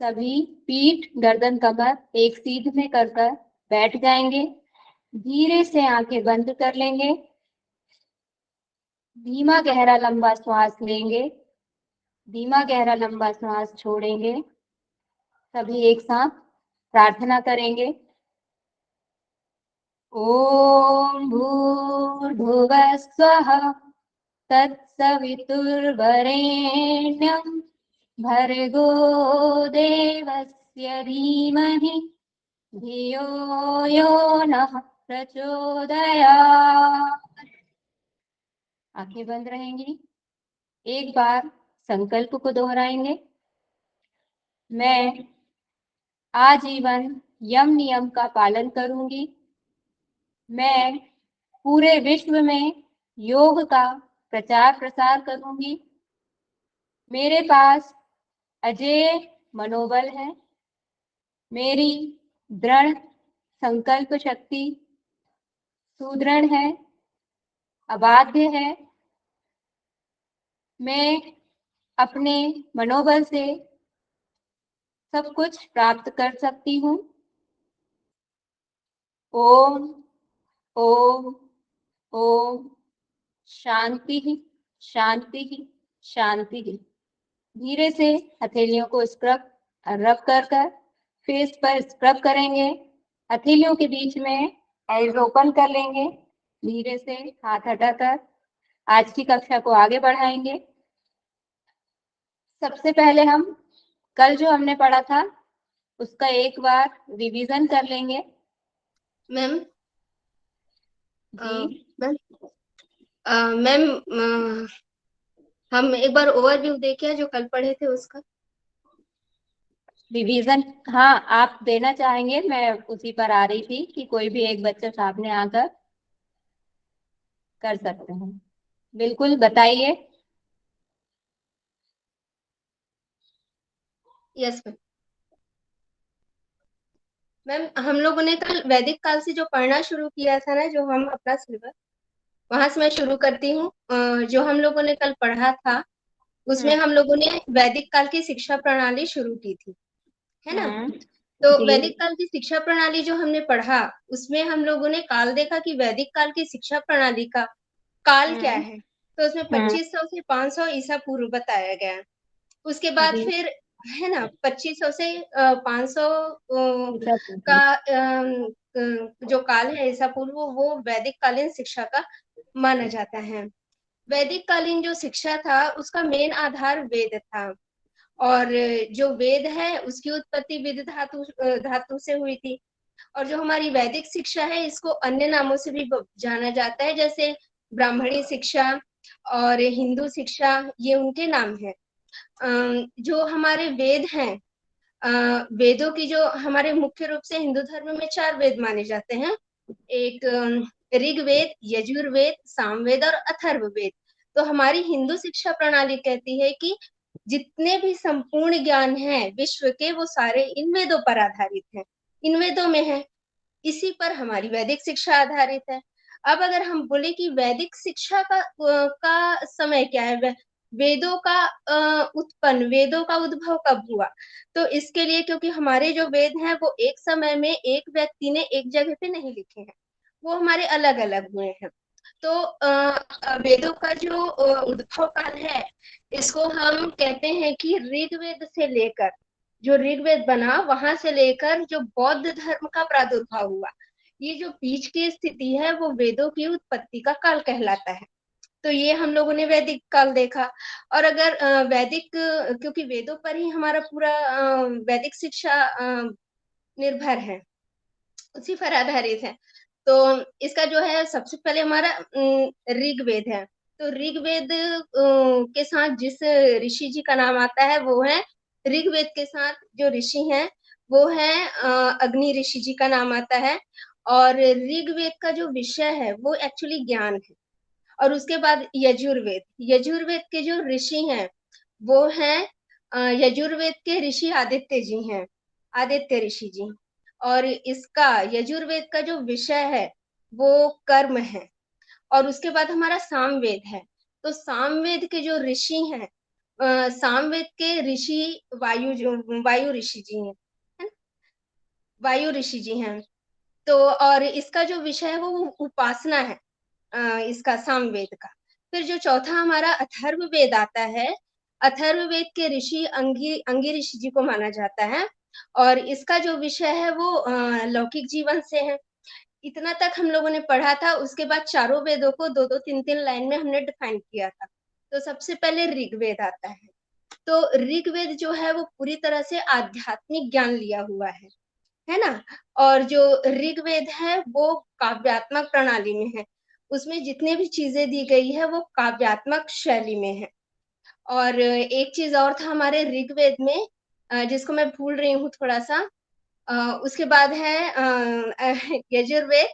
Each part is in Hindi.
सभी पीठ गर्दन कमर एक सीध में कर बैठ जाएंगे। धीरे से आंखें बंद कर लेंगे। धीमा गहरा लंबा श्वास लेंगे। धीमा गहरा लंबा श्वास छोड़ेंगे। सभी एक साथ प्रार्थना करेंगे। ओम भूर्भुवः स्वः तत्सवितुर्वरेण्यं भर्गो देवस्य धीमहि धियो यो नः प्रचोदयात्। आंखें बंद रहेंगी। एक बार संकल्प को दोहराएंगे। मैं आजीवन यम नियम का पालन करूंगी। मैं पूरे विश्व में योग का प्रचार प्रसार करूंगी। मेरे पास अजेय मनोबल है। मेरी दृढ़ संकल्प शक्ति सुदृढ़ है, अबाध्य है। मैं अपने मनोबल से सब कुछ प्राप्त कर सकती हूँ। ओम ओम ओम शांति ही शांति ही शांति ही। धीरे से हथेलियों को स्क्रब रब कर फेस पर स्क्रब करेंगे। हथेलियों के बीच में आईज ओपन कर लेंगे। धीरे से हाथ हटाकर आज की कक्षा को आगे बढ़ाएंगे। सबसे पहले हम कल जो हमने पढ़ा था उसका एक बार रिवीजन कर लेंगे। मैम जी मैम हम एक बार ओवरव्यू देखे जो कल पढ़े थे उसका रिवीजन। हाँ, आप देना चाहेंगे? मैं उसी पर आ रही थी कि कोई भी एक बच्चा सामने आकर कर सकते हैं। बिल्कुल बताइए। Yes ma'am. मैम हम लोगों ने कल वैदिक काल से जो पढ़ना शुरू किया था ना, जो हम अपना सिलेबस, वहां से मैं शुरू करती हूँ। जो हम लोगों ने कल पढ़ा था उसमें हम लोगों ने वैदिक काल की शिक्षा प्रणाली शुरू की थी, है ना। तो वैदिक जी काल की शिक्षा प्रणाली जो हमने पढ़ा उसमें हम लोगों ने काल देखा कि वैदिक काल की शिक्षा प्रणाली का काल क्या है। तो उसमें 2500 से 500 ईसा पूर्व बताया गया है। उसके बाद जी फिर, है ना, 2500 से 500 का जो काल है ईसा पूर्व, वो वैदिक कालीन शिक्षा का माना जाता है। वैदिक कालीन जो शिक्षा था उसका मेन आधार वेद था। और जो वेद है उसकी उत्पत्ति विद धातु से हुई थी। और जो हमारी वैदिक शिक्षा है इसको अन्य नामों से भी जाना जाता है, जैसे ब्राह्मणी शिक्षा और हिंदू शिक्षा, ये उनके नाम है। जो हमारे वेद हैं, वेदों की जो हमारे मुख्य रूप से हिंदू धर्म में 4 वेद माने जाते हैं। एक ऋग्वेद, यजुर्वेद, सामवेद और अथर्ववेद। तो हमारी हिंदू शिक्षा प्रणाली कहती है कि जितने भी संपूर्ण ज्ञान हैं विश्व के, वो सारे इन वेदों पर आधारित हैं, इन वेदों में है। इसी पर हमारी वैदिक शिक्षा आधारित है। अब अगर हम बोले कि वैदिक शिक्षा का समय क्या है, वेदों का उत्पन्न, वेदों का उद्भव कब हुआ, तो इसके लिए, क्योंकि हमारे जो वेद हैं वो एक समय में एक व्यक्ति ने एक जगह पे नहीं लिखे हैं, वो हमारे अलग अलग हुए हैं। तो वेदों का जो उद्भव काल है इसको हम कहते हैं कि ऋग्वेद से लेकर, जो ऋग्वेद बना वहां से लेकर जो बौद्ध धर्म का प्रादुर्भाव हुआ, ये जो बीच की स्थिति है वो वेदों की उत्पत्ति का काल कहलाता है। तो ये हम लोगों ने वैदिक काल देखा। और अगर वैदिक, क्योंकि वेदों पर ही हमारा पूरा वैदिक शिक्षा निर्भर है, उसी पर आधारित है। तो इसका जो है सबसे पहले हमारा ऋग्वेद है। तो ऋग्वेद के साथ जिस ऋषि जी का नाम आता है वो है, ऋग्वेद के साथ जो ऋषि हैं वो है अग्नि ऋषि जी का नाम आता है। और ऋग्वेद का जो विषय है वो एक्चुअली ज्ञान है। और उसके बाद यजुर्वेद, यजुर्वेद के जो ऋषि हैं वो हैं यजुर्वेद के ऋषि आदित्य जी हैं, आदित्य ऋषि जी। और इसका यजुर्वेद का जो विषय है वो कर्म है। और उसके बाद हमारा सामवेद है। तो सामवेद के जो ऋषि हैं सामवेद के ऋषि वायु ऋषि जी हैं, है ना? वायु ऋषि जी हैं। तो और इसका जो विषय है वो उपासना है, इसका सामवेद का। फिर जो चौथा हमारा अथर्ववेद आता है, अथर्ववेद के ऋषि अंगी ऋषि जी को माना जाता है और इसका जो विषय है वो लौकिक जीवन से है। इतना तक हम लोगों ने पढ़ा था। उसके बाद चारों वेदों को 2-2 3-3 लाइन में हमने डिफाइन किया था। तो सबसे पहले ऋग्वेद आता है। तो ऋग्वेद जो है वो पूरी तरह से आध्यात्मिक ज्ञान लिया हुआ है ना? और जो ऋग्वेद है वो काव्यात्मक प्रणाली में है। उसमें जितने भी चीजें दी गई है वो काव्यात्मक शैली में है। और एक चीज और था हमारे ऋग्वेद में, जिसको मैं भूल रही हूँ थोड़ा सा। उसके बाद है यजुर्वेद।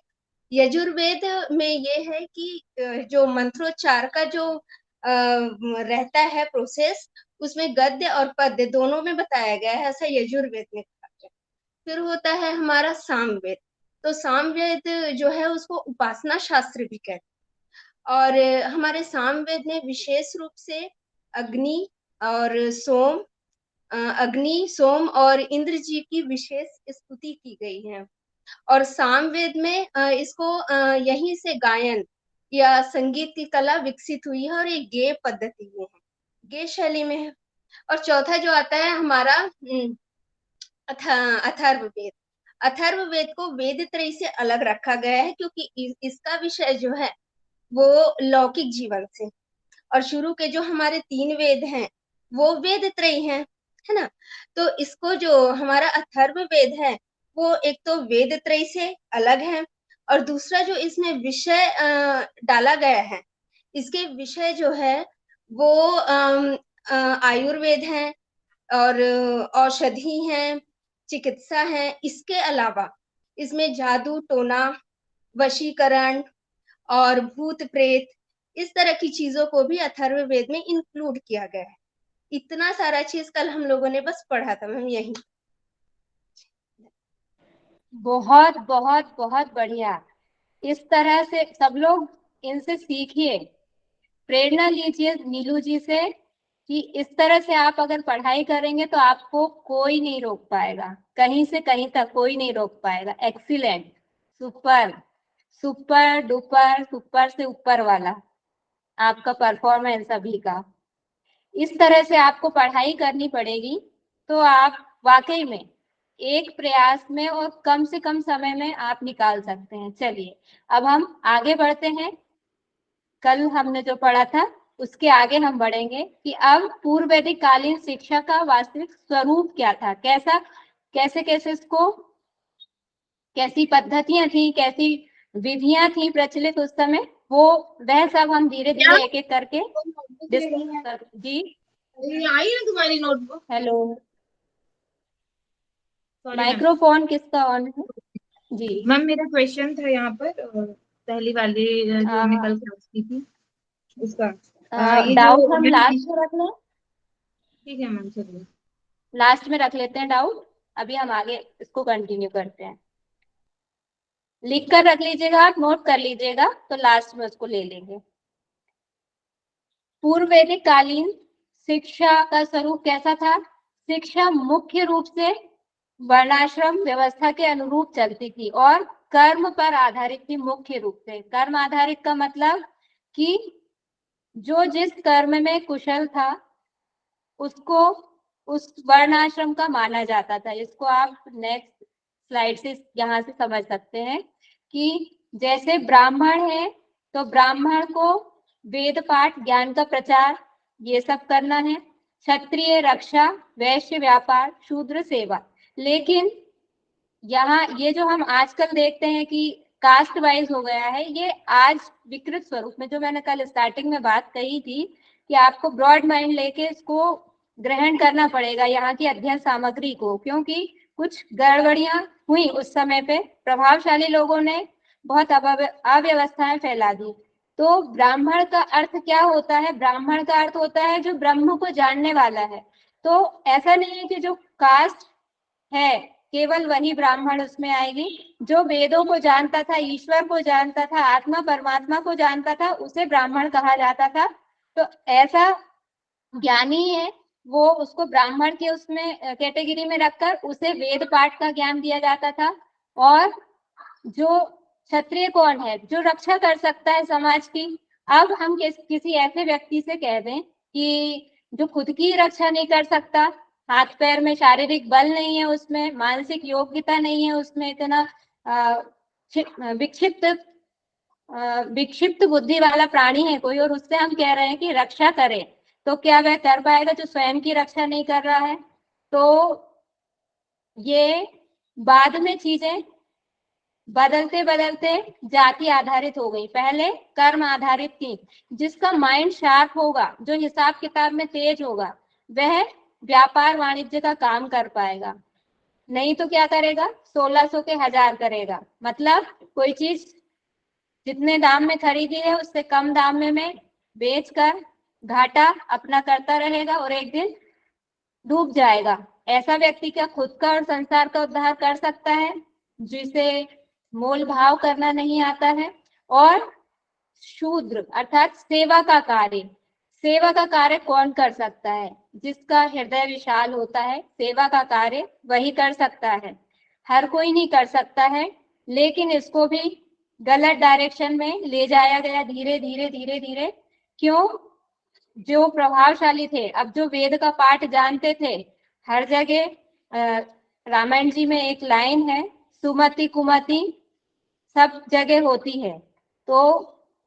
यजुर्वेद में ये है कि जो मंत्रोच्चार का जो रहता है प्रोसेस, उसमें गद्य और पद्य दोनों में बताया गया है, ऐसा यजुर्वेद में कहा गया। फिर होता है हमारा सामवेद। तो सामवेद जो है उसको उपासना शास्त्र भी कहते हैं। और हमारे सामवेद में विशेष रूप से अग्नि और सोम, अग्नि, सोम और इंद्र जी की विशेष स्तुति की गई है। और सामवेद में इसको यहीं से गायन या संगीत की कला विकसित हुई है और ये गेय पद्धति में है, गेय शैली में है। और चौथा जो आता है हमारा अथर्ववेद। अथर्ववेद को वेद त्रयी से अलग रखा गया है क्योंकि इसका विषय जो है वो लौकिक जीवन से। और शुरू के जो हमारे 3 वेद हैं वो वेद त्रयी हैं, है ना? तो इसको जो हमारा अथर्ववेद है वो एक तो वेद त्रयी से अलग है और दूसरा जो इसमें विषय डाला गया है, इसके विषय जो है वो आयुर्वेद है और औषधि है, चिकित्सा है। इसके अलावा इसमें जादू टोना, वशीकरण और भूत प्रेत, इस तरह की चीजों को भी अथर्ववेद में इंक्लूड किया गया है। इतना सारा चीज कल हम लोगों ने बस पढ़ा था मैम, यही। बहुत बहुत बहुत बढ़िया। इस तरह से सब लोग इनसे सीखिए, प्रेरणा लीजिए नीलू जी से कि इस तरह से आप अगर पढ़ाई करेंगे तो आपको कोई नहीं रोक पाएगा, कहीं से कहीं तक कोई नहीं रोक पाएगा। Excellent, super, super duper, super से ऊपर वाला आपका परफॉर्मेंस अभी का। इस तरह से आपको पढ़ाई करनी पड़ेगी तो आप वाकई में एक प्रयास में और कम से कम समय में आप निकाल सकते हैं। चलिए अब हम आगे बढ़ते हैं। कल हमने जो पढ़ा था उसके आगे हम बढ़ेंगे कि अब पूर्व वैदिक कालीन शिक्षा का वास्तविक स्वरूप क्या था, कैसा कैसे कैसे इसको, कैसी पद्धतियां थी, कैसी विधियां थी प्रचलित उस समय, वो वह सब हम धीरे धीरे एक एक करके डिस्कस कर। जी आई ना तुम्हारी notebook? Hello, sorry ma'am. Microphone किसका ऑन है? जी मैम मेरा क्वेश्चन था यहाँ पर, पहली वाली जो हमने कल क्लास की थी उसका। ये डाउट जो हम लास्ट में रख लें, ठीक है मैम, चलिए। लास्ट में रख लेते हैं डाउट। अभी हम आगे इसको कंटिन्यू करते हैं। लिख कर रख लीजिएगा, आप नोट कर लीजिएगा तो लास्ट में उसको ले लेंगे। पूर्व वैदिक कालीन शिक्षा का स्वरूप कैसा था? शिक्षा मुख्य रूप से वर्णाश्रम व्यवस्था के अनुरूप चलती थी और कर्म पर आधारित थी। मुख्य रूप से कर्म आधारित का मतलब कि जो जिस कर्म में कुशल था उसको उस वर्णाश्रम का माना जाता था। इसको आप नेक्स्ट स्लाइड से यहाँ से समझ सकते हैं कि जैसे ब्राह्मण है तो ब्राह्मण को वेद पाठ, ज्ञान का प्रचार, ये सब करना है। क्षत्रिय रक्षा, वैश्य व्यापार, शूद्र सेवा। लेकिन यहाँ ये जो हम आजकल देखते हैं कि कास्ट वाइज हो गया है, ये आज विकृत स्वरूप में, जो मैंने कल स्टार्टिंग में बात कही थी कि आपको ब्रॉड माइंड लेके इसको ग्रहण करना पड़ेगा यहाँ की अध्ययन सामग्री को, क्योंकि कुछ गड़बड़ियां हुई उस समय पे, प्रभावशाली लोगों ने बहुत अव्यवस्थाएं फैला दी। तो ब्राह्मण का अर्थ क्या होता है? ब्राह्मण का अर्थ होता है जो ब्रह्म को जानने वाला है। तो ऐसा नहीं है कि जो कास्ट है केवल वही ब्राह्मण उसमें आएगी। जो वेदों को जानता था, ईश्वर को जानता था, आत्मा परमात्मा को जानता था, उसे ब्राह्मण कहा जाता था। तो ऐसा ज्ञानी है वो उसको ब्राह्मण के उसमें कैटेगरी में रखकर उसे वेद पाठ का ज्ञान दिया जाता था। और जो क्षत्रिय कौन है, जो रक्षा कर सकता है समाज की। अब हम किसी ऐसे व्यक्ति से कह दें कि जो खुद की रक्षा नहीं कर सकता, हाथ पैर में शारीरिक बल नहीं है, उसमें मानसिक योग्यता नहीं है, उसमें इतना विक्षिप्त बुद्धि वाला प्राणी है कोई, और उससे हम कह रहे हैं कि रक्षा करे, तो क्या वह कर पाएगा जो स्वयं की रक्षा नहीं कर रहा है? तो ये बाद में चीजें बदलते बदलते जाति आधारित हो गई, पहले कर्म आधारित थी। जिसका माइंड शार्प होगा, जो हिसाब किताब में तेज होगा, वह व्यापार वाणिज्य का काम कर पाएगा। नहीं तो क्या करेगा, 1600 के 1000 करेगा। मतलब कोई चीज जितने दाम में खरीदी है उससे कम दाम में बेचकर घाटा अपना करता रहेगा और एक दिन डूब जाएगा। ऐसा व्यक्ति क्या खुद का और संसार का उद्धार कर सकता है, जिसे मोल भाव करना नहीं आता है? और शूद्र अर्थात सेवा का कार्य, सेवा का कार्य कौन कर सकता है? जिसका हृदय विशाल होता है, सेवा का कार्य वही कर सकता है, हर कोई नहीं कर सकता है। लेकिन इसको भी गलत डायरेक्शन में ले जाया गया धीरे धीरे धीरे धीरे। क्यों? जो प्रभावशाली थे, अब जो वेद का पाठ जानते थे, हर जगह रामायण जी में एक लाइन है, सुमति कुमति सब जगह होती है। तो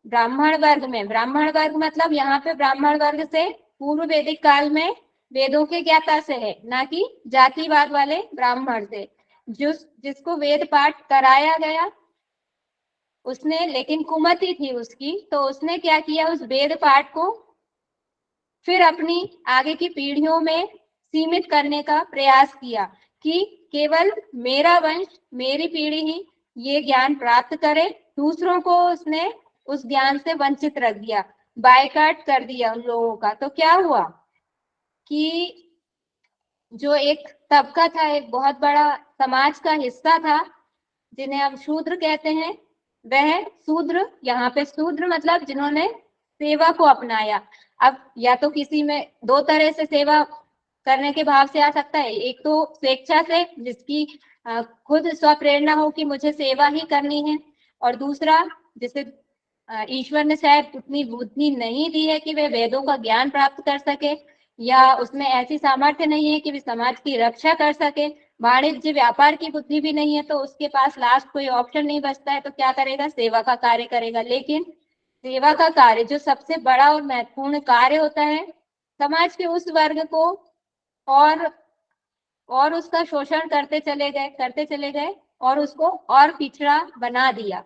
ब्राह्मण वर्ग में, ब्राह्मण वर्ग मतलब यहाँ पे ब्राह्मण वर्ग से पूर्व वैदिक काल में वेदों के ज्ञाता से है, ना कि जातिवाद वाले ब्राह्मण से। जिसको वेद पाठ कराया गया उसने, लेकिन कुमति थी उसकी, तो उसने क्या किया, उस वेद पाठ को फिर अपनी आगे की पीढ़ियों में सीमित करने का प्रयास किया कि केवल मेरा वंश, मेरी पीढ़ी ही ये ज्ञान प्राप्त करे। दूसरों को उसने उस ज्ञान से वंचित रख दिया, बायकॉट कर दिया उन लोगों का। तो क्या हुआ कि जो एक तबका था, एक बहुत बड़ा समाज का हिस्सा था, जिन्हें हम शूद्र कहते हैं, वह शूद्र, यहाँ पे शूद्र मतलब जिन्होंने सेवा को अपनाया। अब या तो किसी में दो तरह से सेवा करने के भाव से आ सकता है, एक तो स्वेच्छा से, जिसकी खुद स्वप्रेरणा हो कि मुझे सेवा ही करनी है, और दूसरा जिसे ईश्वर ने शायद उतनी बुद्धि नहीं दी है कि वह वेदों का ज्ञान प्राप्त कर सके, या उसमें ऐसी सामर्थ्य नहीं है कि वे समाज की रक्षा कर सके, वाणिज्य व्यापार की बुद्धि भी नहीं है, तो उसके पास लास्ट कोई ऑप्शन नहीं बचता है, तो क्या करेगा, सेवा का कार्य करेगा। लेकिन सेवा का कार्य जो सबसे बड़ा और महत्वपूर्ण कार्य होता है, समाज के उस वर्ग को और उसका शोषण करते चले गए और उसको और पिछड़ा बना दिया।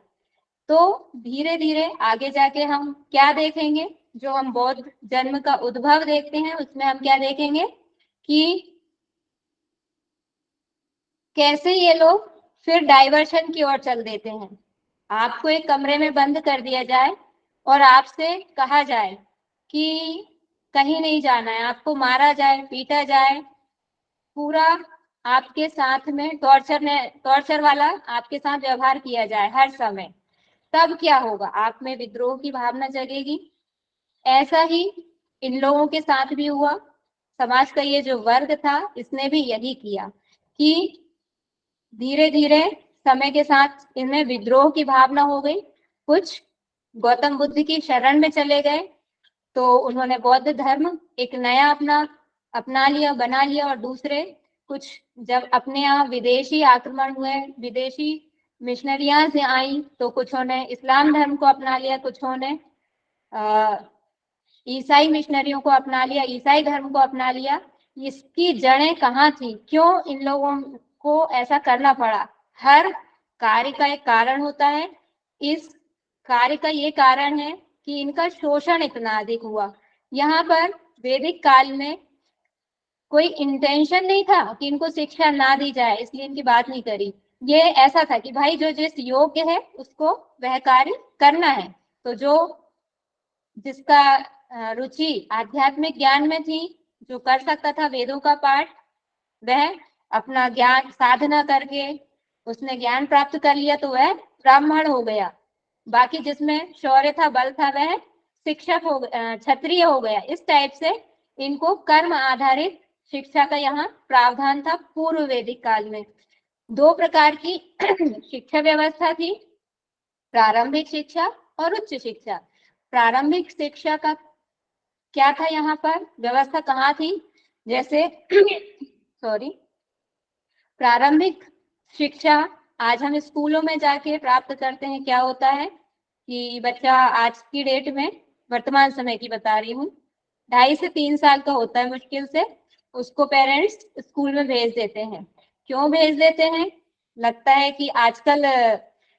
तो धीरे धीरे आगे जाके हम क्या देखेंगे, जो हम बौद्ध जन्म का उद्भव देखते हैं, उसमें हम क्या देखेंगे कि कैसे ये लोग फिर डाइवर्शन की ओर चल देते हैं। आपको एक कमरे में बंद कर दिया जाए और आपसे कहा जाए कि कहीं नहीं जाना है, आपको मारा जाए, पीटा जाए, पूरा आपके साथ में टॉर्चर वाला आपके साथ व्यवहार किया जाए हर समय, तब क्या होगा, आप में विद्रोह की भावना जगेगी। ऐसा ही इन लोगों के साथ भी हुआ। समाज का ये जो वर्ग था, इसने भी यही किया कि धीरे धीरे समय के साथ इनमें विद्रोह की भावना हो गई। कुछ गौतम बुद्ध की शरण में चले गए, तो उन्होंने बौद्ध धर्म एक नया अपना लिया, बना लिया, और दूसरे कुछ जब अपने यहाँ विदेशी आक्रमण हुए, विदेशी मिशनरियां से आई, तो कुछों ने इस्लाम धर्म को अपना लिया, कुछों ने ईसाई मिशनरियों को अपना लिया, ईसाई धर्म को अपना लिया। इसकी जड़ें कहाँ थी, क्यों इन लोगों को ऐसा करना पड़ा? हर कार्य का एक कारण होता है। इस कार्य का ये कारण है कि इनका शोषण इतना अधिक हुआ। यहाँ पर वैदिक काल में कोई इंटेंशन नहीं था कि इनको शिक्षा ना दी जाए, इसलिए इनकी बात नहीं करी। ये ऐसा था कि भाई जो जिस योग्य है उसको वह कार्य करना है। तो जो जिसका रुचि आध्यात्मिक ज्ञान में थी, जो कर सकता था वेदों का पाठ, वह अपना ज्ञान साधना करके उसने ज्ञान प्राप्त कर लिया, तो वह ब्राह्मण हो गया। बाकी जिसमें शौर्य था, बल था, वह शिक्षक हो, क्षत्रिय हो गया। इस टाइप से इनको कर्म आधारित शिक्षा का यहाँ प्रावधान था पूर्व वैदिक काल में। 2 प्रकार की शिक्षा व्यवस्था थी, प्रारंभिक शिक्षा और उच्च शिक्षा। प्रारंभिक शिक्षा का क्या था, यहाँ पर व्यवस्था कहाँ थी, जैसे सॉरी, प्रारंभिक शिक्षा आज हम स्कूलों में जाके प्राप्त करते हैं। क्या होता है कि बच्चा आज की डेट में, वर्तमान समय की बता रही हूँ, 2.5 से 3 साल का होता है मुश्किल से, उसको पेरेंट्स स्कूल में भेज देते हैं। क्यों भेज देते हैं, लगता है कि आजकल,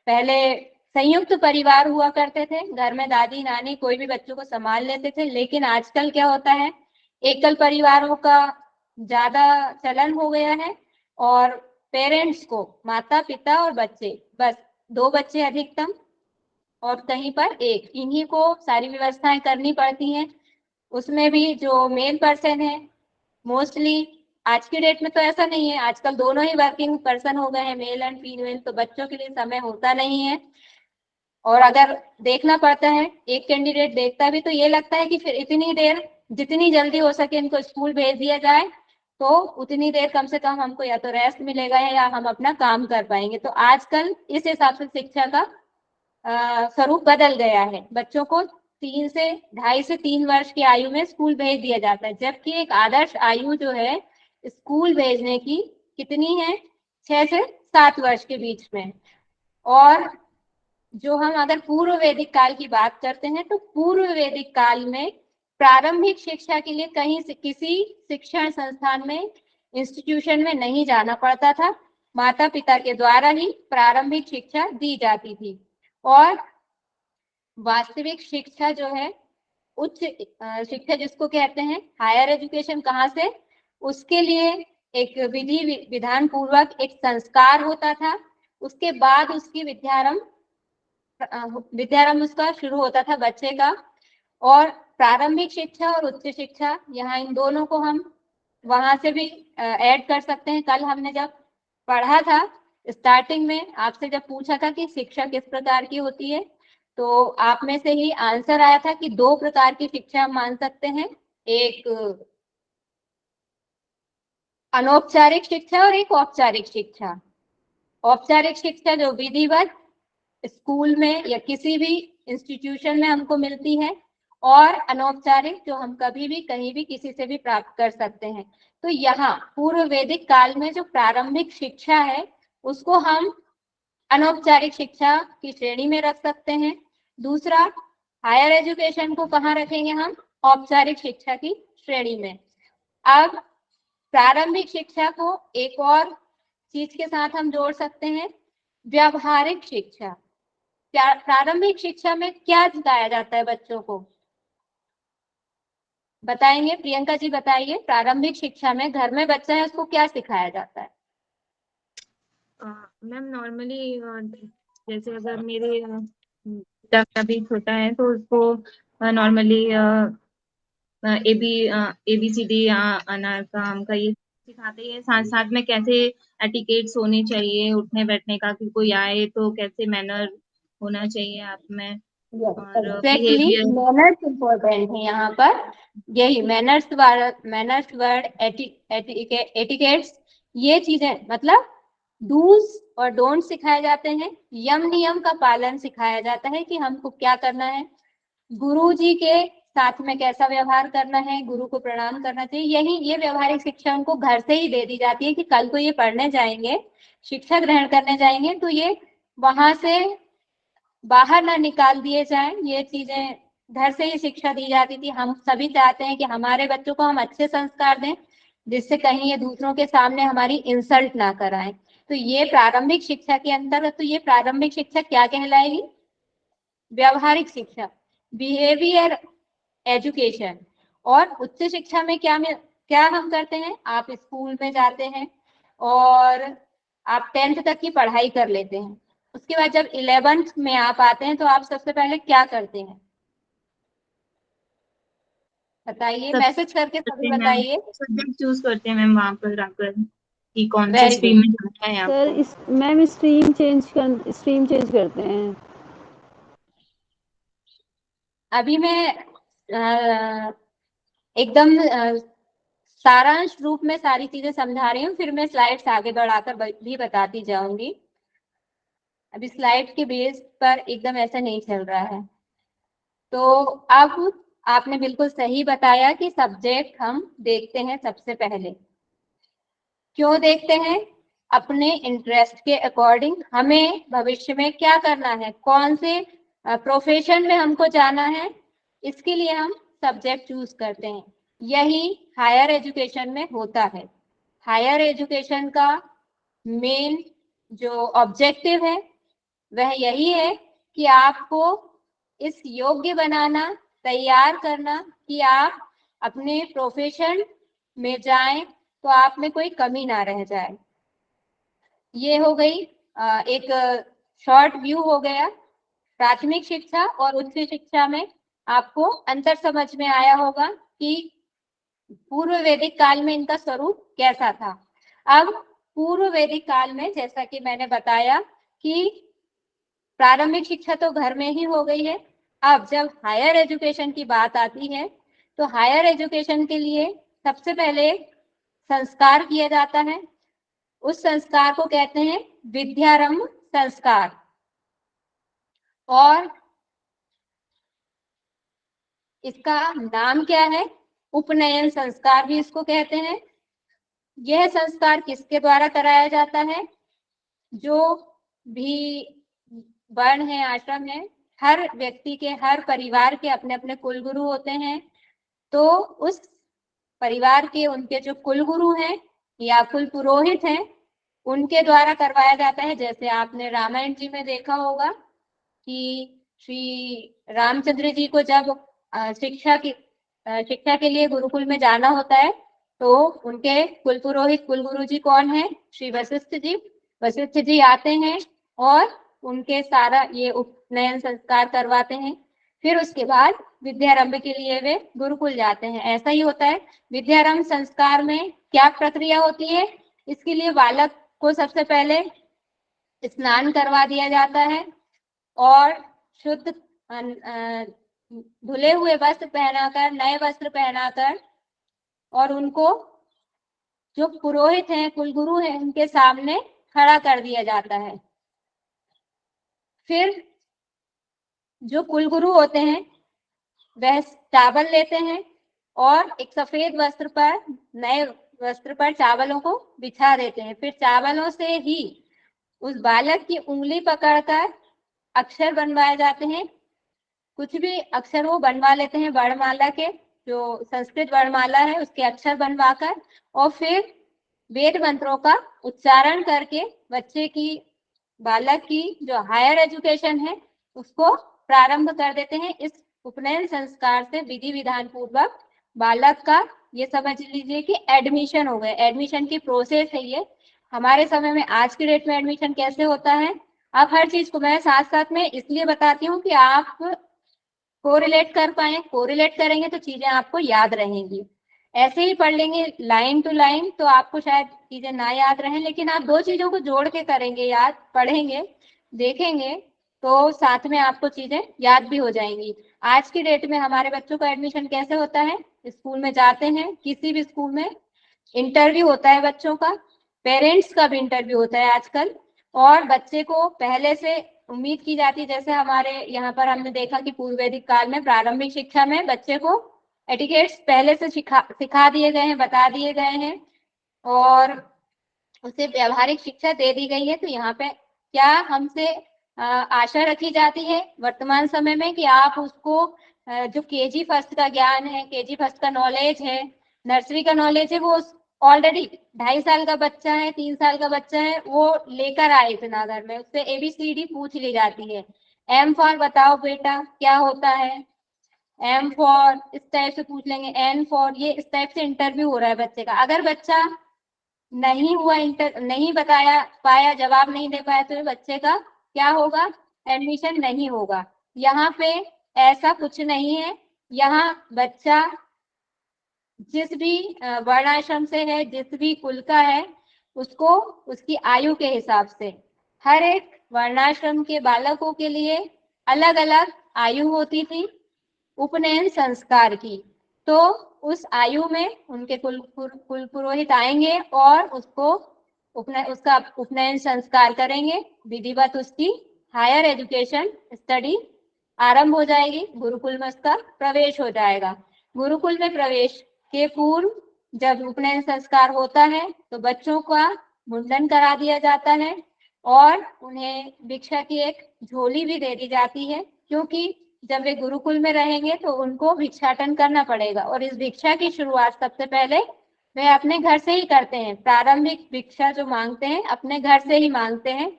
पहले संयुक्त परिवार हुआ करते थे, घर में दादी नानी कोई भी बच्चों को संभाल लेते थे, लेकिन आजकल क्या होता है, एकल परिवारों का ज्यादा चलन हो गया है और पेरेंट्स को, माता पिता और बच्चे, बस 2 बच्चे अधिकतम और कहीं पर 1, इन्हीं को सारी व्यवस्थाएं करनी पड़ती हैं। उसमें भी जो मेल पर्सन है, मोस्टली आज की डेट में तो ऐसा नहीं है, आजकल दोनों ही वर्किंग पर्सन हो गए हैं, मेल एंड फीमेल, तो बच्चों के लिए समय होता नहीं है। और अगर देखना पड़ता है, एक कैंडिडेट देखता भी तो ये लगता है कि फिर इतनी देर, जितनी जल्दी हो सके इनको स्कूल भेज दिया जाए, तो उतनी देर कम से कम हमको या तो रेस्ट मिलेगा या हम अपना काम कर पाएंगे। तो आजकल इस हिसाब से शिक्षा का स्वरूप बदल गया है। बच्चों को 2.5 से 3 वर्ष की आयु में स्कूल भेज दिया जाता है, जबकि एक आदर्श आयु जो है स्कूल भेजने की कितनी है, 6 से 7 वर्ष के बीच में। और जो हम अगर पूर्व वैदिक काल की बात करते हैं, तो पूर्व वैदिक काल में प्रारंभिक शिक्षा के लिए कहीं से किसी शिक्षण संस्थान में, इंस्टीट्यूशन में नहीं जाना पड़ता था, माता पिता के द्वारा ही प्रारंभिक शिक्षा दी जाती थी। और वास्तविक शिक्षा जो है, उच्च शिक्षा जिसको कहते हैं, हायर एजुकेशन, कहाँ से, उसके लिए एक विधि विधान पूर्वक एक संस्कार होता था, उसके बाद उसकी विद्यारंभ उसका शुरू होता था बच्चे का। और प्रारंभिक शिक्षा और उच्च शिक्षा, यहाँ इन दोनों को हम वहां से भी ऐड कर सकते हैं। कल हमने जब पढ़ा था स्टार्टिंग में, आपसे जब पूछा था कि शिक्षा किस प्रकार की होती है, तो आप में से ही आंसर आया था कि 2 प्रकार की शिक्षा हम मान सकते हैं, एक अनौपचारिक शिक्षा और एक औपचारिक शिक्षा। औपचारिक शिक्षा जो विधिवत स्कूल में या किसी भी इंस्टीट्यूशन में हमको मिलती है, और अनौपचारिक जो हम कभी भी कहीं भी किसी से भी प्राप्त कर सकते हैं। तो यहाँ पूर्व वैदिक काल में जो प्रारंभिक शिक्षा है, उसको हम अनौपचारिक शिक्षा की श्रेणी में रख सकते हैं। दूसरा, हायर एजुकेशन को कहाँ रखेंगे हम, औपचारिक शिक्षा की श्रेणी में। अब प्रारंभिक शिक्षा को एक और चीज के साथ हम जोड़ सकते हैं, व्यावहारिक शिक्षा। प्रारंभिक शिक्षा में क्या सिखाया जाता है बच्चों को, बताएंगे? प्रियंका जी बताइए, प्रारंभिक शिक्षा में घर में बच्चा है उसको क्या सिखाया जाता है? मैम नॉर्मली जैसे अगर मेरे बेटा अभी छोटा है तो उसको नॉर्मली ABCD अनार का आम का ये सिखाते हैं, साथ साथ में कैसे एटिकेट्स होने चाहिए, उठने बैठने का, कि कोई आए तो कैसे मैनर होना चाहिए आप में, और एग्जैक्टली, बिहेवियर। मैनर्स इम्पोर्टेंट है यहाँ पर। यही मैनर्स वर्ड, एटिकेट्स, ये चीजें मतलब डूज और डोंट सिखाए जाते हैं। यम नियम का पालन सिखाया जाता है कि हमको क्या करना है, गुरु जी के साथ में कैसा व्यवहार करना है, गुरु को प्रणाम करना चाहिए। यही ये व्यवहारिक शिक्षा उनको घर से ही दे दी जाती है कि कल को ये पढ़ने जाएंगे, शिक्षा ग्रहण करने जाएंगे, तो ये वहां से बाहर ना निकाल दिए जाएं। ये चीजें घर से ही शिक्षा दी जाती थी। हम सभी चाहते हैं कि हमारे बच्चों को हम अच्छे संस्कार दें, जिससे कहीं ये दूसरों के सामने हमारी इंसल्ट ना कराएं। तो ये प्रारंभिक शिक्षा के अंतर्गत, तो ये प्रारंभिक शिक्षा क्या कहलाएगी, व्यवहारिक शिक्षा, बिहेवियर एजुकेशन। और उच्च शिक्षा में क्या हम करते हैं, आप स्कूल में जाते हैं और आप 10th तक की पढ़ाई कर लेते हैं, उसके बाद जब 11th में आप आते हैं तो आप सबसे पहले क्या करते हैं, बताइए, मैसेज करके सभी बताइए। सब्जेक्ट चूज करते हैं मैम वहाँ पर आकर कि कौन सी वेरी स्ट्रीम गुड में जाना है सर आपको। मैम स्ट्रीम चेंज करते हैं। अभी मैं एकदम सारांश रूप में सारी चीजें समझा रही हूँ, फिर मैं स्लाइड्स आगे बढ़ाकर भी बताती जाऊंगी। अभी स्लाइड के बेस पर एकदम ऐसा नहीं चल रहा है। तो अब आपने बिल्कुल सही बताया कि सब्जेक्ट हम देखते हैं सबसे पहले। क्यों देखते हैं? अपने इंटरेस्ट के अकॉर्डिंग हमें भविष्य में क्या करना है, कौन से प्रोफेशन में हमको जाना है, इसके लिए हम सब्जेक्ट चूज करते हैं। यही हायर एजुकेशन में होता है। हायर एजुकेशन का मेन जो ऑब्जेक्टिव है वह यही है कि आपको इस योग्य बनाना, तैयार करना कि आप अपने प्रोफेशन में जाएं तो आप में कोई कमी ना रह जाए। ये हो गई एक शॉर्ट व्यू हो गया। प्राथमिक शिक्षा और उच्च शिक्षा में आपको अंतर समझ में आया होगा कि पूर्व वैदिक काल में इनका स्वरूप कैसा था। अब पूर्व वैदिक काल में जैसा कि मैंने बताया कि प्रारंभिक शिक्षा तो घर में ही हो गई है। अब जब हायर एजुकेशन की बात आती है तो हायर एजुकेशन के लिए सबसे पहले संस्कार किया जाता है। उस संस्कार को कहते हैं विद्यारंभ संस्कार, और इसका नाम क्या है? उपनयन संस्कार भी इसको कहते हैं। यह संस्कार किसके द्वारा कराया जाता है? जो भी वर्ण है, आश्रम है, हर व्यक्ति के, हर परिवार के अपने अपने कुलगुरु होते हैं। तो उस परिवार के उनके जो कुलगुरु हैं या कुल पुरोहित हैं उनके द्वारा करवाया जाता है। जैसे आपने रामायण जी में देखा होगा कि श्री रामचंद्र जी को जब शिक्षा के लिए गुरुकुल में जाना होता है तो उनके कुल पुरोहित, कुलगुरु जी कौन है? श्री वशिष्ठ जी। वशिष्ठ जी आते हैं और उनके सारा ये उपनयन संस्कार करवाते हैं। फिर उसके बाद विद्यारंभ के लिए वे गुरुकुल जाते हैं। ऐसा ही होता है। विद्यारंभ संस्कार में क्या प्रक्रिया होती है? इसके लिए बालक को सबसे पहले स्नान करवा दिया जाता है और शुद्ध धुले हुए वस्त्र पहनाकर, नए वस्त्र पहनाकर, और उनको जो पुरोहित हैं, कुलगुरु हैं, उनके सामने खड़ा कर दिया जाता है। फिर जो कुलगुरु होते हैं वह चावल लेते हैं और एक सफेद वस्त्र पर, नए वस्त्र पर चावलों को बिछा देते हैं। फिर चावलों से ही उस बालक की उंगली पकड़कर अक्षर बनवाए जाते हैं। कुछ भी अक्षर वो बनवा लेते हैं, वर्णमाला के, जो संस्कृत वर्णमाला है उसके अक्षर बनवाकर, और फिर वेद मंत्रों का उच्चारण करके बच्चे की, बालक की जो हायर एजुकेशन है उसको प्रारंभ कर देते हैं। इस उपनयन संस्कार से विधि विधान पूर्वक बालक का, ये समझ लीजिए कि एडमिशन हो गया। एडमिशन की प्रोसेस है ये। हमारे समय में, आज की डेट में एडमिशन कैसे होता है, अब हर चीज को मैं साथ साथ में इसलिए बताती हूँ कि आप कोरिलेट कर पाए। कोरिलेट करेंगे तो चीजें आपको याद रहेंगी। ऐसे ही पढ़ लेंगे लाइन टू लाइन तो आपको शायद चीजें ना याद रहें, लेकिन आप दो चीजों को जोड़ के करेंगे, याद, पढ़ेंगे, देखेंगे, तो साथ में आपको चीजें याद भी हो जाएंगी। आज की डेट में हमारे बच्चों का एडमिशन कैसे होता है? स्कूल में जाते हैं, किसी भी स्कूल में इंटरव्यू होता है बच्चों का, पेरेंट्स का भी इंटरव्यू होता है आजकल, और बच्चे को पहले से उम्मीद की जाती है, जैसे हमारे यहाँ पर हमने देखा कि पूर्व वैदिक काल में प्रारंभिक शिक्षा में बच्चे को एटिकेट्स पहले से सिखा दिए गए हैं, बता दिए गए हैं, और उसे व्यवहारिक शिक्षा दे दी गई है। तो यहाँ पे क्या हमसे आशा रखी जाती है वर्तमान समय में कि आप उसको जो केजी फर्स्ट का ज्ञान है, केजी फर्स्ट का नॉलेज है, नर्सरी का नॉलेज है, वो ऑलरेडी 2.5 साल का बच्चा है, 3 साल का बच्चा है, वो लेकर आए इतना घर में, उससे ABCD पूछ ली जाती है। M फॉर बताओ बेटा क्या होता है, M फॉर इस टाइप से पूछ लेंगे, N फॉर, ये इस टाइप से इंटरव्यू हो रहा है बच्चे का। अगर बच्चा नहीं हुआ, नहीं बताया पाया, जवाब नहीं दे पाया, तो बच्चे का क्या होगा? एडमिशन नहीं होगा। यहाँ पे ऐसा कुछ नहीं है। यहाँ बच्चा जिस भी वर्णाश्रम से है, जिस भी कुल का है, उसको उसकी आयु के हिसाब से, हर एक वर्णाश्रम के बालकों के लिए अलग अलग आयु होती थी उपनयन संस्कार की। तो उस आयु में उनके कुल पुरोहित आएंगे और उसको उसका उपनयन संस्कार करेंगे। विधिवत उसकी हायर एजुकेशन स्टडी आरंभ हो जाएगी, गुरुकुल में उसका प्रवेश हो जाएगा। गुरुकुल में प्रवेश के पूर्व जब उपनयन संस्कार होता है तो बच्चों का मुंडन करा दिया जाता है और उन्हें भिक्षा की एक झोली भी दे दी जाती है, क्योंकि जब वे गुरुकुल में रहेंगे तो उनको भिक्षाटन करना पड़ेगा और इस भिक्षा की शुरुआत सबसे पहले वे अपने घर से ही करते हैं। प्रारंभिक भिक्षा जो मांगते हैं अपने घर से ही मांगते हैं।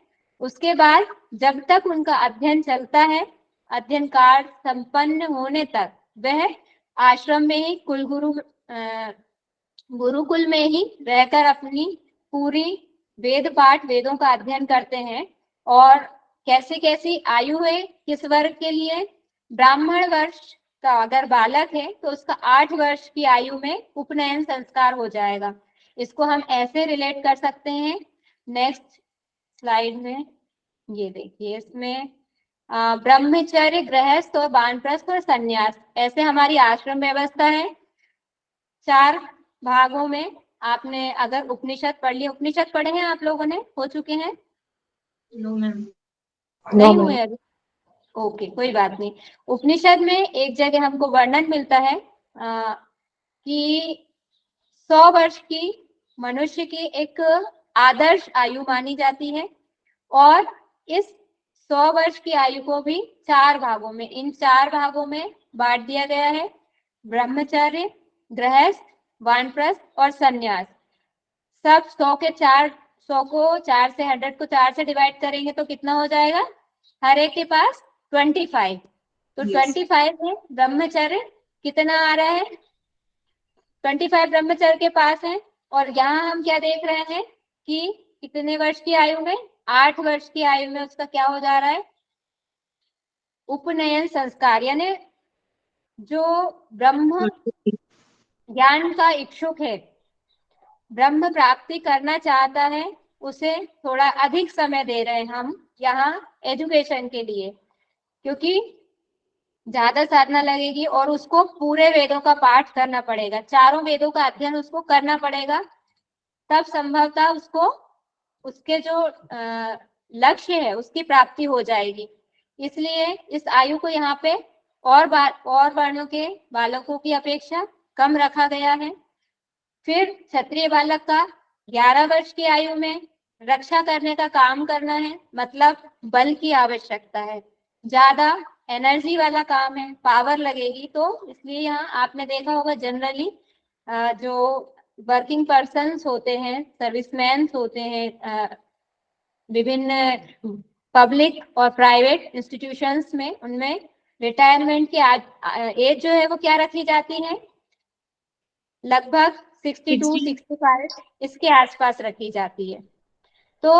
उसके बाद जब तक उनका अध्ययन चलता है, अध्ययन कार्य संपन्न होने तक वह आश्रम में ही गुरुकुल में ही रहकर अपनी पूरी वेद पाठ वेदों का अध्ययन करते हैं। और कैसी कैसी आयु है किस वर्ग के लिए, ब्राह्मण वर्ष का अगर बालक है तो उसका 8 वर्ष की आयु में उपनयन संस्कार हो जाएगा। इसको हम ऐसे रिलेट कर सकते हैं। नेक्स्ट स्लाइड में ये देखिए, इसमें ब्रह्मचर्य, गृहस्थ और वानप्रस्थ और संन्यास, ऐसे हमारी आश्रम व्यवस्था है 4 भागों में। आपने अगर उपनिषद पढ़ ली, उपनिषद पढ़े हैं आप लोगों ने, हो चुके हैं? No ma'am. नहीं हुए अभी? ओके, कोई बात नहीं। उपनिषद में एक जगह हमको वर्णन मिलता है कि 100 वर्ष की मनुष्य की एक आदर्श आयु मानी जाती है और इस 100 वर्ष की आयु को भी 4 भागों में, इन 4 भागों में बांट दिया गया है। ब्रह्मचर्य, गृहस्थ, वानप्रस्थ और संन्यास। सब 100 को 4 से 100 को 4 से डिवाइड करेंगे तो कितना हो जाएगा? हर एक के पास 25। तो 25 है ब्रह्मचर्य, कितना आ रहा है? 25 ब्रह्मचर्य के पास है। और यहाँ हम क्या देख रहे हैं कि कितने वर्ष की आयु में, 8 वर्ष की आयु में उसका क्या हो जा रहा है? उपनयन संस्कार। यानी जो ब्रह्म ज्ञान का इच्छुक है, ब्रह्म प्राप्ति करना चाहता है, उसे थोड़ा अधिक समय दे रहे हैं हम यहाँ एजुकेशन के लिए, क्योंकि ज्यादा साधना लगेगी और उसको पूरे वेदों का पाठ करना पड़ेगा, 4 वेदों का अध्ययन उसको करना पड़ेगा, तब संभवतः उसको उसके जो लक्ष्य है उसकी प्राप्ति हो जाएगी। इसलिए इस आयु को यहाँ पे और वर्णों के बालकों की अपेक्षा कम रखा गया है। फिर क्षत्रिय बालक का 11 वर्ष की आयु में रक्षा करने का काम करना है, मतलब बल की आवश्यकता है, ज्यादा एनर्जी वाला काम है, पावर लगेगी। तो इसलिए यहाँ आपने देखा होगा जनरली जो वर्किंग पर्सन्स होते हैं, सर्विसमैन होते हैं, विभिन्न पब्लिक और प्राइवेट इंस्टीट्यूशंस में, उनमें रिटायरमेंट की एज जो है वो क्या रखी जाती है? लगभग 62-65 इसके आसपास रखी जाती है। तो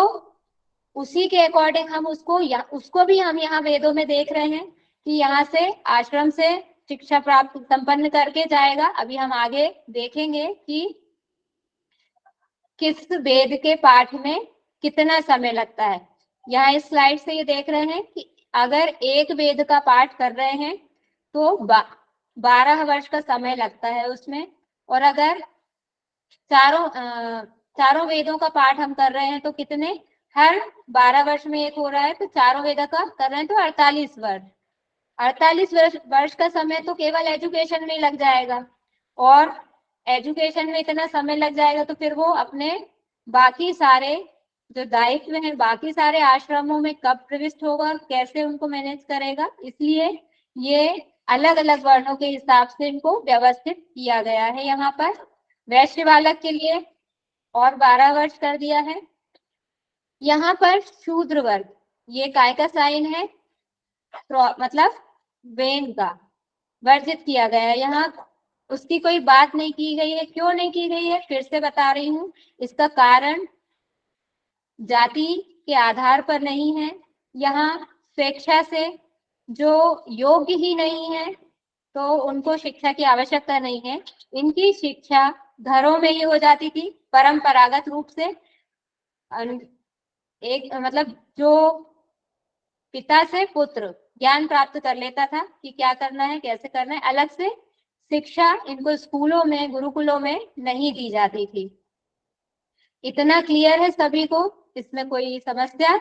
उसी के अकॉर्डिंग हम उसको भी हम यहाँ वेदों में देख रहे हैं कि यहाँ से आश्रम से शिक्षा प्राप्त संपन्न करके जाएगा। अभी हम आगे देखेंगे कि किस वेद के पाठ में कितना समय लगता है। यहाँ इस स्लाइड से ये देख रहे हैं कि अगर एक वेद का पाठ कर रहे हैं तो 12 वर्ष का समय लगता है उसमें, और अगर चारों वेदों का पाठ हम कर रहे हैं तो कितने, हर 12 वर्ष में एक हो रहा है, तो चारों वेदों का कर रहे हैं तो 48 वर्ष। 48 वर्ष का समय तो केवल एजुकेशन में लग जाएगा, और एजुकेशन में इतना समय लग जाएगा तो फिर वो अपने बाकी सारे जो दायित्व हैं, बाकी सारे आश्रमों में कब प्रविष्ट होगा, कैसे उनको मैनेज करेगा। इसलिए ये अलग अलग वर्णों के हिसाब से इनको व्यवस्थित किया गया है। यहाँ पर वैश्य बालक के लिए और 12 वर्ष कर दिया है। यहाँ पर शूद्र वर्ग, ये काय का साइन है, मतलब वेन का, वर्जित किया गया है। यहाँ उसकी कोई बात नहीं की गई है। क्यों नहीं की गई है, फिर से बता रही हूँ। इसका कारण जाति के आधार पर नहीं है। यहाँ स्वेच्छा से जो योग्य ही नहीं है तो उनको शिक्षा की आवश्यकता नहीं है। इनकी शिक्षा घरों में ही हो जाती थी परंपरागत रूप से। एक मतलब जो पिता से पुत्र ज्ञान प्राप्त कर लेता था कि क्या करना है, कैसे करना है, अलग से शिक्षा इनको स्कूलों में, गुरुकुलों में नहीं दी जाती थी। इतना क्लियर है सभी को? इसमें कोई समस्या?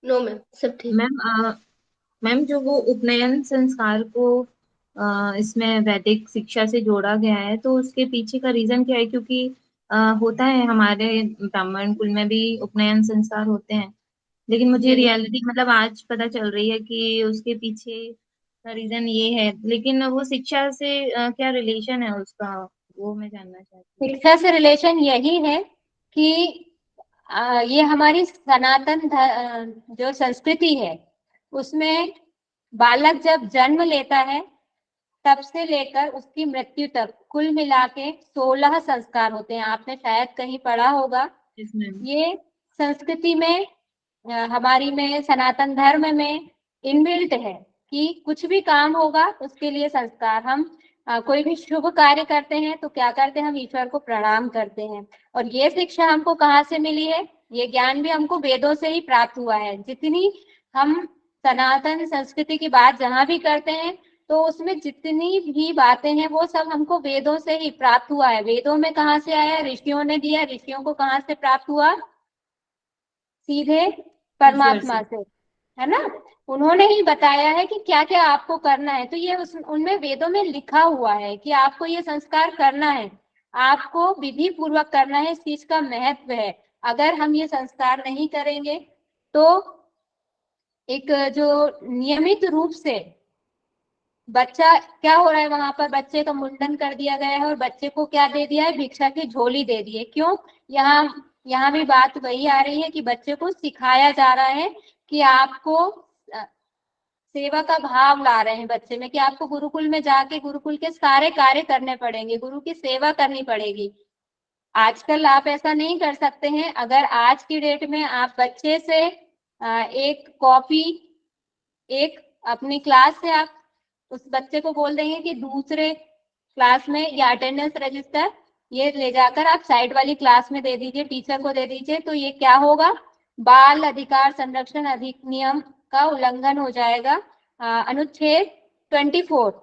नो मैम, सब ठीक। मैम जो वो उपनयन संस्कार को इसमें वैदिक शिक्षा से जोड़ा गया है, तो उसके पीछे का रीजन क्या है? क्योंकि होता है हमारे ब्राह्मण कुल में भी उपनयन संस्कार होते हैं, लेकिन मुझे रियलिटी मतलब आज पता चल रही है कि उसके पीछे का रीजन ये है, लेकिन वो शिक्षा से क्या रिलेशन है उसका, वो मैं जानना चाहती हूँ। शिक्षा से रिलेशन यही है कि ये हमारी सनातन जो संस्कृति है उसमें बालक जब जन्म लेता है तब से लेकर उसकी मृत्यु तक कुल मिला के 16 संस्कार होते हैं। आपने शायद कहीं पढ़ा होगा। ये संस्कृति में हमारी में सनातन धर्म में इनबिल्ट है कि कुछ भी काम होगा उसके लिए संस्कार। हम कोई भी शुभ कार्य करते हैं तो क्या करते हैं? हम ईश्वर को प्रणाम करते हैं। और ये शिक्षा हमको कहाँ से मिली है? ये ज्ञान भी हमको वेदों से ही प्राप्त हुआ है। जितनी हम सनातन संस्कृति की बात जहाँ भी करते हैं तो उसमें जितनी भी बातें हैं वो सब हमको वेदों से ही प्राप्त हुआ है। वेदों में कहाँ से आया? ऋषियों ने दिया। ऋषियों को कहाँ से प्राप्त हुआ? सीधे परमात्मा से, है ना? उन्होंने ही बताया है कि क्या क्या आपको करना है। तो ये उनमें वेदों में लिखा हुआ है कि आपको ये संस्कार करना है, आपको विधि पूर्वक करना है। इस चीज का महत्व है। अगर हम ये संस्कार नहीं करेंगे तो एक जो नियमित रूप से बच्चा, क्या हो रहा है वहां पर? बच्चे का मुंडन कर दिया गया है और बच्चे को क्या दे दिया है? भिक्षा की झोली दे दी है। क्यों? यहाँ भी बात वही आ रही है कि बच्चे को सिखाया जा रहा है कि आपको सेवा का भाव ला रहे हैं बच्चे में कि आपको गुरुकुल में जाके गुरुकुल के सारे कार्य करने पड़ेंगे, गुरु की सेवा करनी पड़ेगी। आजकल आप ऐसा नहीं कर सकते हैं। अगर आज की डेट में आप बच्चे से एक कॉपी, एक अपनी क्लास से आप उस बच्चे को बोल देंगे कि दूसरे क्लास में या अटेंडेंस रजिस्टर ये ले जाकर आप साइड वाली क्लास में दे दीजिए, टीचर को दे दीजिए, तो ये क्या होगा? बाल अधिकार संरक्षण अधिनियम का उल्लंघन हो जाएगा। अनुच्छेद 24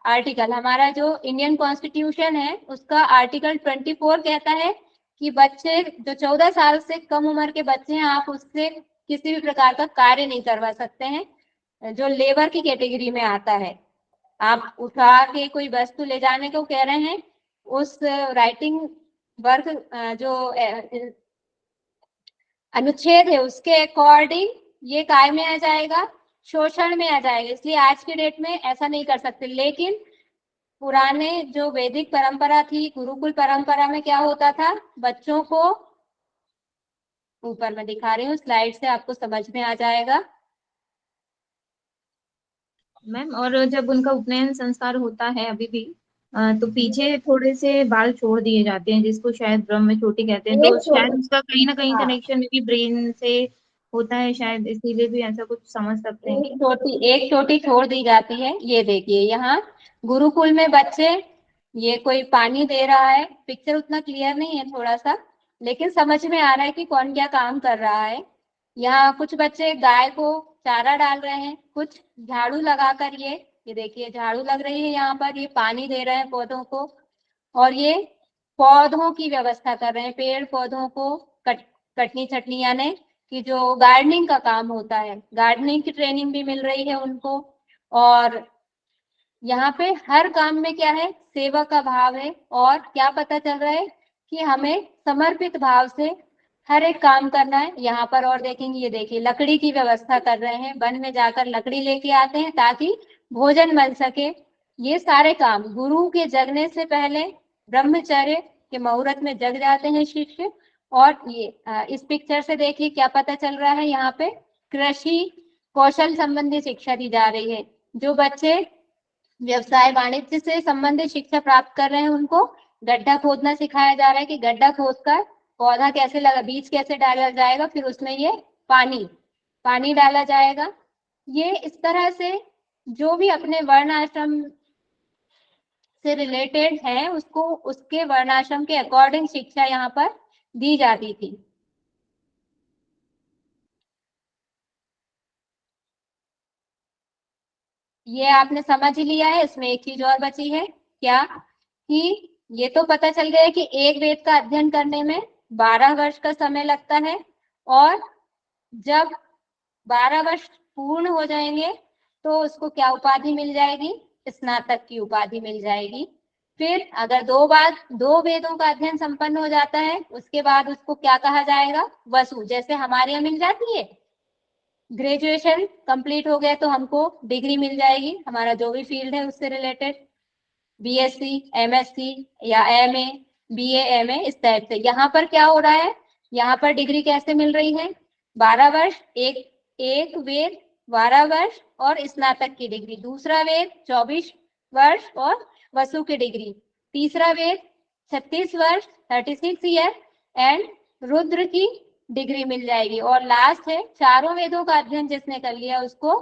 आर्टिकल, हमारा जो इंडियन कॉन्स्टिट्यूशन है उसका आर्टिकल 24 कहता है कि बच्चे जो 14 साल से कम उम्र के बच्चे हैं आप उससे किसी भी प्रकार का कार्य नहीं करवा सकते हैं जो लेबर की कैटेगरी में आता है। आप उठा के कोई वस्तु ले जाने को कह रहे हैं, उस राइटिंग वर्क जो अनुच्छेद है उसके अकॉर्डिंग ये काय में आ जाएगा? शोषण में आ जाएगा। इसलिए आज के डेट में ऐसा नहीं कर सकते। लेकिन पुराने जो वैदिक परंपरा थी, गुरुकुल परंपरा में क्या होता था? बच्चों को, ऊपर मैं दिखा रही हूँ स्लाइड से, आपको समझ में आ जाएगा। मैम, और जब उनका उपनयन संस्कार होता है अभी भी, तो पीछे थोड़े से बाल छोड़ दिए जाते हैं जिसको शायद ब्रह्मचोटी कहते हैं, तो शायद उसका कहीं ना कहीं कनेक्शन भी ब्रेन से होता है, शायद इसीलिए भी ऐसा कुछ समझ सकते हैं। एक चोटी छोड़ दी जाती है। ये देखिए यहाँ गुरुकुल में बच्चे, ये कोई पानी दे रहा है। पिक्चर उतना क्लियर नहीं है थोड़ा सा, लेकिन समझ में आ रहा है कि कौन क्या काम कर रहा है। यहाँ कुछ बच्चे गाय को चारा डाल रहे हैं, कुछ झाड़ू लगाकर ये देखिए झाड़ू लग रही है यहाँ पर, ये पानी दे रहे हैं पौधों को, और ये पौधों की व्यवस्था कर रहे हैं। पेड़ पौधों को कटनी छटनी, यानी कि जो गार्डनिंग का काम होता है, गार्डनिंग की ट्रेनिंग भी मिल रही है उनको। और यहाँ पे हर काम में क्या है? सेवा का भाव है। और क्या पता चल रहा है कि हमें समर्पित भाव से हर एक काम करना है। यहाँ पर और देखेंगे, ये देखिए लकड़ी की व्यवस्था कर रहे हैं, वन में जाकर लकड़ी लेके आते हैं ताकि भोजन बन सके। ये सारे काम गुरु के जगने से पहले ब्रह्मचर्य के मुहूर्त में जग जाते हैं शिष्य। और ये इस पिक्चर से देखिए क्या पता चल रहा है? यहाँ पे कृषि कौशल संबंधी शिक्षा दी जा रही है। जो बच्चे व्यवसाय वाणिज्य से संबंधित शिक्षा प्राप्त कर रहे हैं उनको गड्ढा खोदना सिखाया जा रहा है कि गड्ढा खोदकर पौधा कैसे लगा, बीज कैसे डाला जाएगा, फिर उसमें ये पानी डाला जाएगा। ये इस तरह से जो भी अपने वर्ण आश्रम से रिलेटेड है उसको उसके वर्णाश्रम के अकॉर्डिंग शिक्षा यहाँ पर दी जाती थी। ये आपने समझ ही लिया है। इसमें एक चीज और बची है क्या, कि ये तो पता चल गया कि एक वेद का अध्ययन करने में 12 वर्ष का समय लगता है, और जब 12 वर्ष पूर्ण हो जाएंगे तो उसको क्या उपाधि मिल जाएगी, स्नातक की उपाधि मिल जाएगी। फिर अगर दो वेदों का अध्ययन संपन्न हो जाता है, उसके बाद उसको क्या कहा जाएगा, वसु। जैसे हमारे यहाँ मिल जाती है, ग्रेजुएशन कंप्लीट हो गया तो हमको डिग्री मिल जाएगी, हमारा जो भी फील्ड है उससे रिलेटेड, बीएससी, एमएससी या एमए, बीए, एमए, इस टाइप से। यहाँ पर क्या हो रहा है, यहाँ पर डिग्री कैसे मिल रही है, 12 वर्ष, एक वेद 12 वर्ष और स्नातक की डिग्री, दूसरा वेद 24 वर्ष और वसु की डिग्री, तीसरा वेद 36 वर्ष 36 ईयर एंड रुद्र की डिग्री मिल जाएगी। और लास्ट है, चारों वेदों का अध्ययन जिसने कर लिया उसको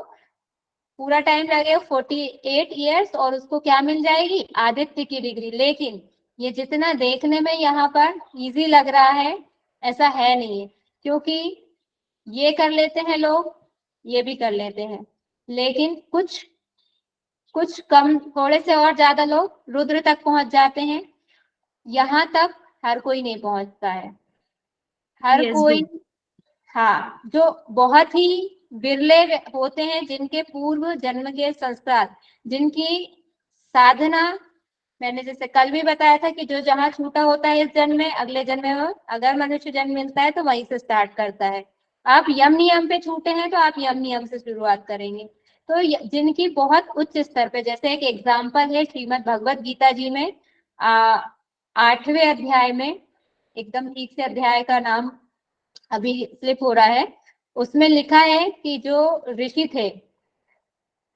पूरा टाइम लगेगा 48 ईयर्स, और उसको क्या मिल जाएगी, आदित्य की डिग्री। लेकिन ये जितना देखने में यहाँ पर इजी लग रहा है, ऐसा है नहीं है, क्योंकि ये कर लेते हैं लोग, ये भी कर लेते हैं, लेकिन कुछ कुछ कम, थोड़े से और ज्यादा लोग रुद्र तक पहुंच जाते हैं। यहाँ तक हर कोई नहीं पहुंचता है, हर कोई। पीएचडी। हाँ, जो बहुत ही विरले होते हैं, जिनके पूर्व जन्म के संस्कार, जिनकी साधना, मैंने जैसे कल भी बताया था कि जो जहाँ छूटा होता है इस जन्म में, अगले जन्म में अगर मनुष्य जन्म मिलता है तो वहीं से स्टार्ट करता है। आप यम नियम पे छूटे हैं तो आप यम नियम से शुरुआत करेंगे। तो जिनकी बहुत उच्च स्तर पे, जैसे एक एग्जाम्पल है श्रीमद् भगवत गीता जी में 8वें अध्याय में, एकदम ठीक से अध्याय का नाम अभी स्लिप हो रहा है, उसमें लिखा है कि जो ऋषि थे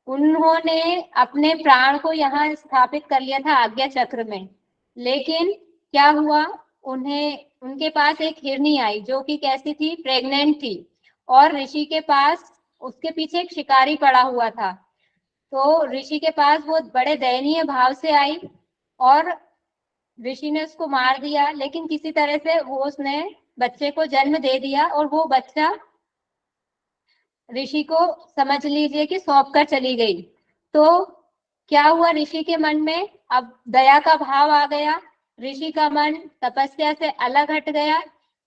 उन्होंने अपने प्राण को यहाँ स्थापित कर लिया था आज्ञा चक्र में, लेकिन क्या हुआ, उन्हें, उनके पास एक हिरनी आई जो कि कैसी थी, प्रेग्नेंट थी, और ऋषि के पास उसके पीछे एक शिकारी पड़ा हुआ था। तो ऋषि के पास वो बड़े दयनीय भाव से आई और ऋषि ने उसको मार दिया, लेकिन किसी तरह से वो उसने बच्चे को जन्म दे दिया, और वो बच्चा ऋषि को समझ लीजिए कि सौंप कर चली गई। तो क्या हुआ, ऋषि के मन में अब दया का भाव आ गया, ऋषि का मन तपस्या से अलग हट गया,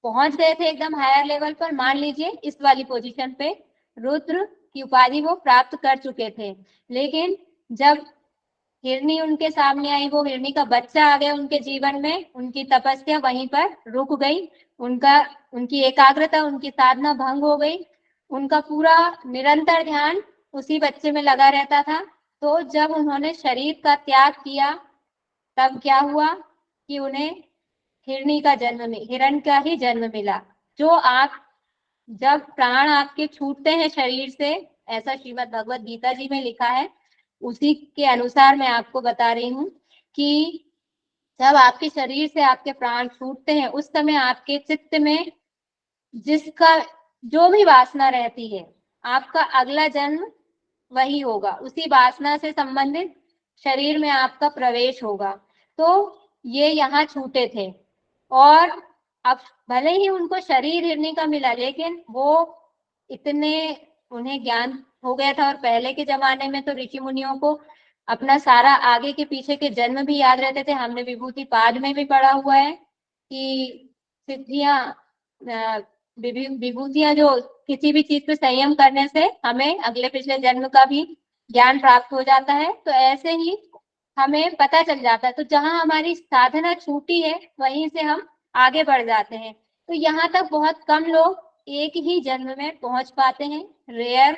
पहुंच गए थे एकदम हायर लेवल पर, मान लीजिए इस वाली पोजीशन पे रुद्र की उपाधि वो प्राप्त कर चुके थे। लेकिन जब हिरनी उनके सामने आई, वो हिरनी का बच्चा आ गया उनके जीवन में, उनकी तपस्या वहीं पर रुक गई, उनकी एकाग्रता, उनकी साधना भंग हो गई, उनका पूरा निरंतर ध्यान उसी बच्चे में लगा रहता था। तो जब उन्होंने शरीर का त्याग किया, तब क्या हुआ कि उन्हें हिरनी का जन्म, हिरण का ही जन्म मिला। जो आप, जब प्राण आपके छूटते हैं शरीर से, ऐसा श्रीमद् भगवत गीता जी में लिखा है, उसी के अनुसार मैं आपको बता रही हूँ कि जब आपके शरीर से आपके प्राण छूटते हैं, उस समय आपके चित्त में जिसका जो भी वासना रहती है, आपका अगला जन्म वही होगा, उसी वासना से संबंधित शरीर में आपका प्रवेश होगा। तो ये यहाँ छूटे थे, और अब भले ही उनको शरीर हिरनी का मिला, लेकिन वो इतने, उन्हें ज्ञान हो गया था, और पहले के जमाने में तो ऋषि मुनियों को अपना सारा आगे के पीछे के जन्म भी याद रहते थे। हमने विभूति पाद में भी पढ़ा हुआ है कि सिद्धियां, विभूतियां, जो किसी भी चीज पे संयम करने से हमें अगले पिछले जन्म का भी ज्ञान प्राप्त हो जाता है। तो ऐसे ही हमें पता चल जाता है, तो जहां हमारी साधना छूटी है वहीं से हम आगे बढ़ जाते हैं। तो यहाँ तक बहुत कम लोग एक ही जन्म में पहुंच पाते हैं, रेयर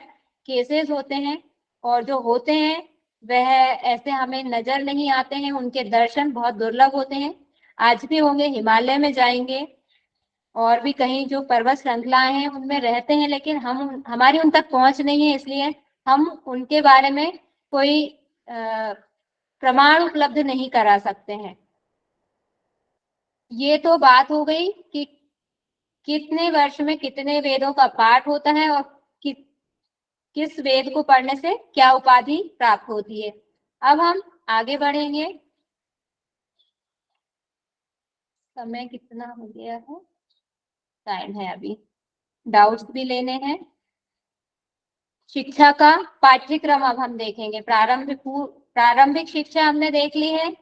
केसेस होते हैं, और जो होते हैं वह ऐसे हमें नजर नहीं आते हैं, उनके दर्शन बहुत दुर्लभ होते हैं। आज भी होंगे, हिमालय में जाएंगे और भी कहीं जो पर्वत श्रृंखलाएं हैं उनमें रहते हैं, लेकिन हमारी उन तक पहुंच नहीं है, इसलिए हम उनके बारे में कोई प्रमाण उपलब्ध नहीं करा सकते हैं। ये तो बात हो गई कि कितने वर्ष में कितने वेदों का पाठ होता है, और कि, किस वेद को पढ़ने से क्या उपाधि प्राप्त होती है। अब हम आगे बढ़ेंगे। समय कितना हो गया है, टाइम है अभी, डाउट्स भी लेने हैं। शिक्षा का पाठ्यक्रम अब हम देखेंगे। प्रारंभिक शिक्षा हमने देख ली है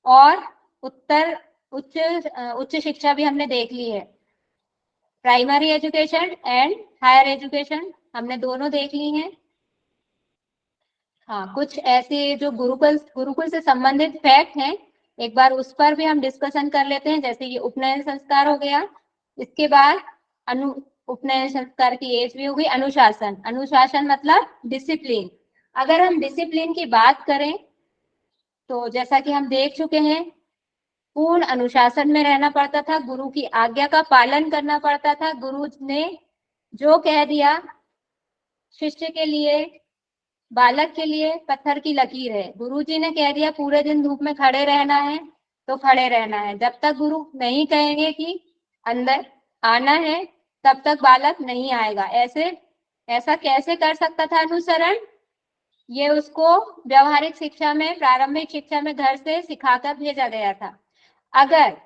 और उच्च शिक्षा भी हमने देख ली है। Primary education and higher education हमने दोनों देख ली हैं। हाँ, कुछ ऐसे जो गुरुकुल से संबंधित फैक्ट हैं, एक बार उस पर भी हम डिस्कशन कर लेते हैं। जैसे ये उपनयन संस्कार हो गया, इसके बाद उपनयन संस्कार की एज भी हो गई। अनुशासन मतलब डिसिप्लिन। अगर हम डिसिप्लिन की बात करें तो जैसा कि हम देख चुके हैं, पूर्ण अनुशासन में रहना पड़ता था, गुरु की आज्ञा का पालन करना पड़ता था। गुरु ने जो कह दिया, शिष्य के लिए, बालक के लिए पत्थर की लकीर है। गुरुजी ने कह दिया पूरे दिन धूप में खड़े रहना है तो खड़े रहना है। जब तक गुरु नहीं कहेंगे कि अंदर आना है, तब तक बालक नहीं आएगा। ऐसा कैसे कर सकता था अनुसरण? ये उसको व्यवहारिक शिक्षा में, प्रारंभिक शिक्षा में घर से सिखाकर भेजा गया था। अगर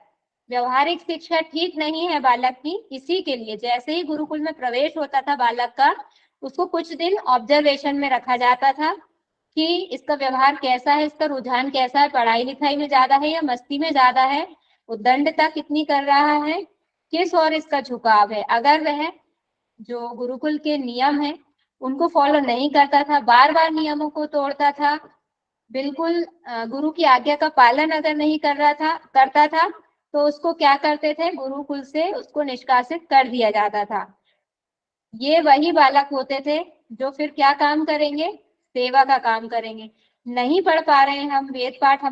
व्यवहारिक शिक्षा ठीक नहीं है बालक की, इसी के लिए जैसे ही गुरुकुल में प्रवेश होता था बालक का, उसको कुछ दिन ऑब्जर्वेशन में रखा जाता था कि इसका व्यवहार कैसा है, इसका रुझान कैसा है, पढ़ाई लिखाई में ज्यादा है या मस्ती में ज्यादा है, उद्दंडता कितनी कर रहा है, किस और इसका झुकाव है। अगर वह जो गुरुकुल के नियम है उनको फॉलो नहीं करता था, बार बार नियमों को तोड़ता था, बिल्कुल गुरु की आज्ञा का पालन अगर नहीं करता था तो उसको क्या करते थे, गुरुकुल से उसको निष्कासित कर दिया जाता था। ये वही बालक होते थे जो फिर क्या काम करेंगे, सेवा का काम करेंगे। नहीं पढ़ पा रहे हैं हम वेद पाठ,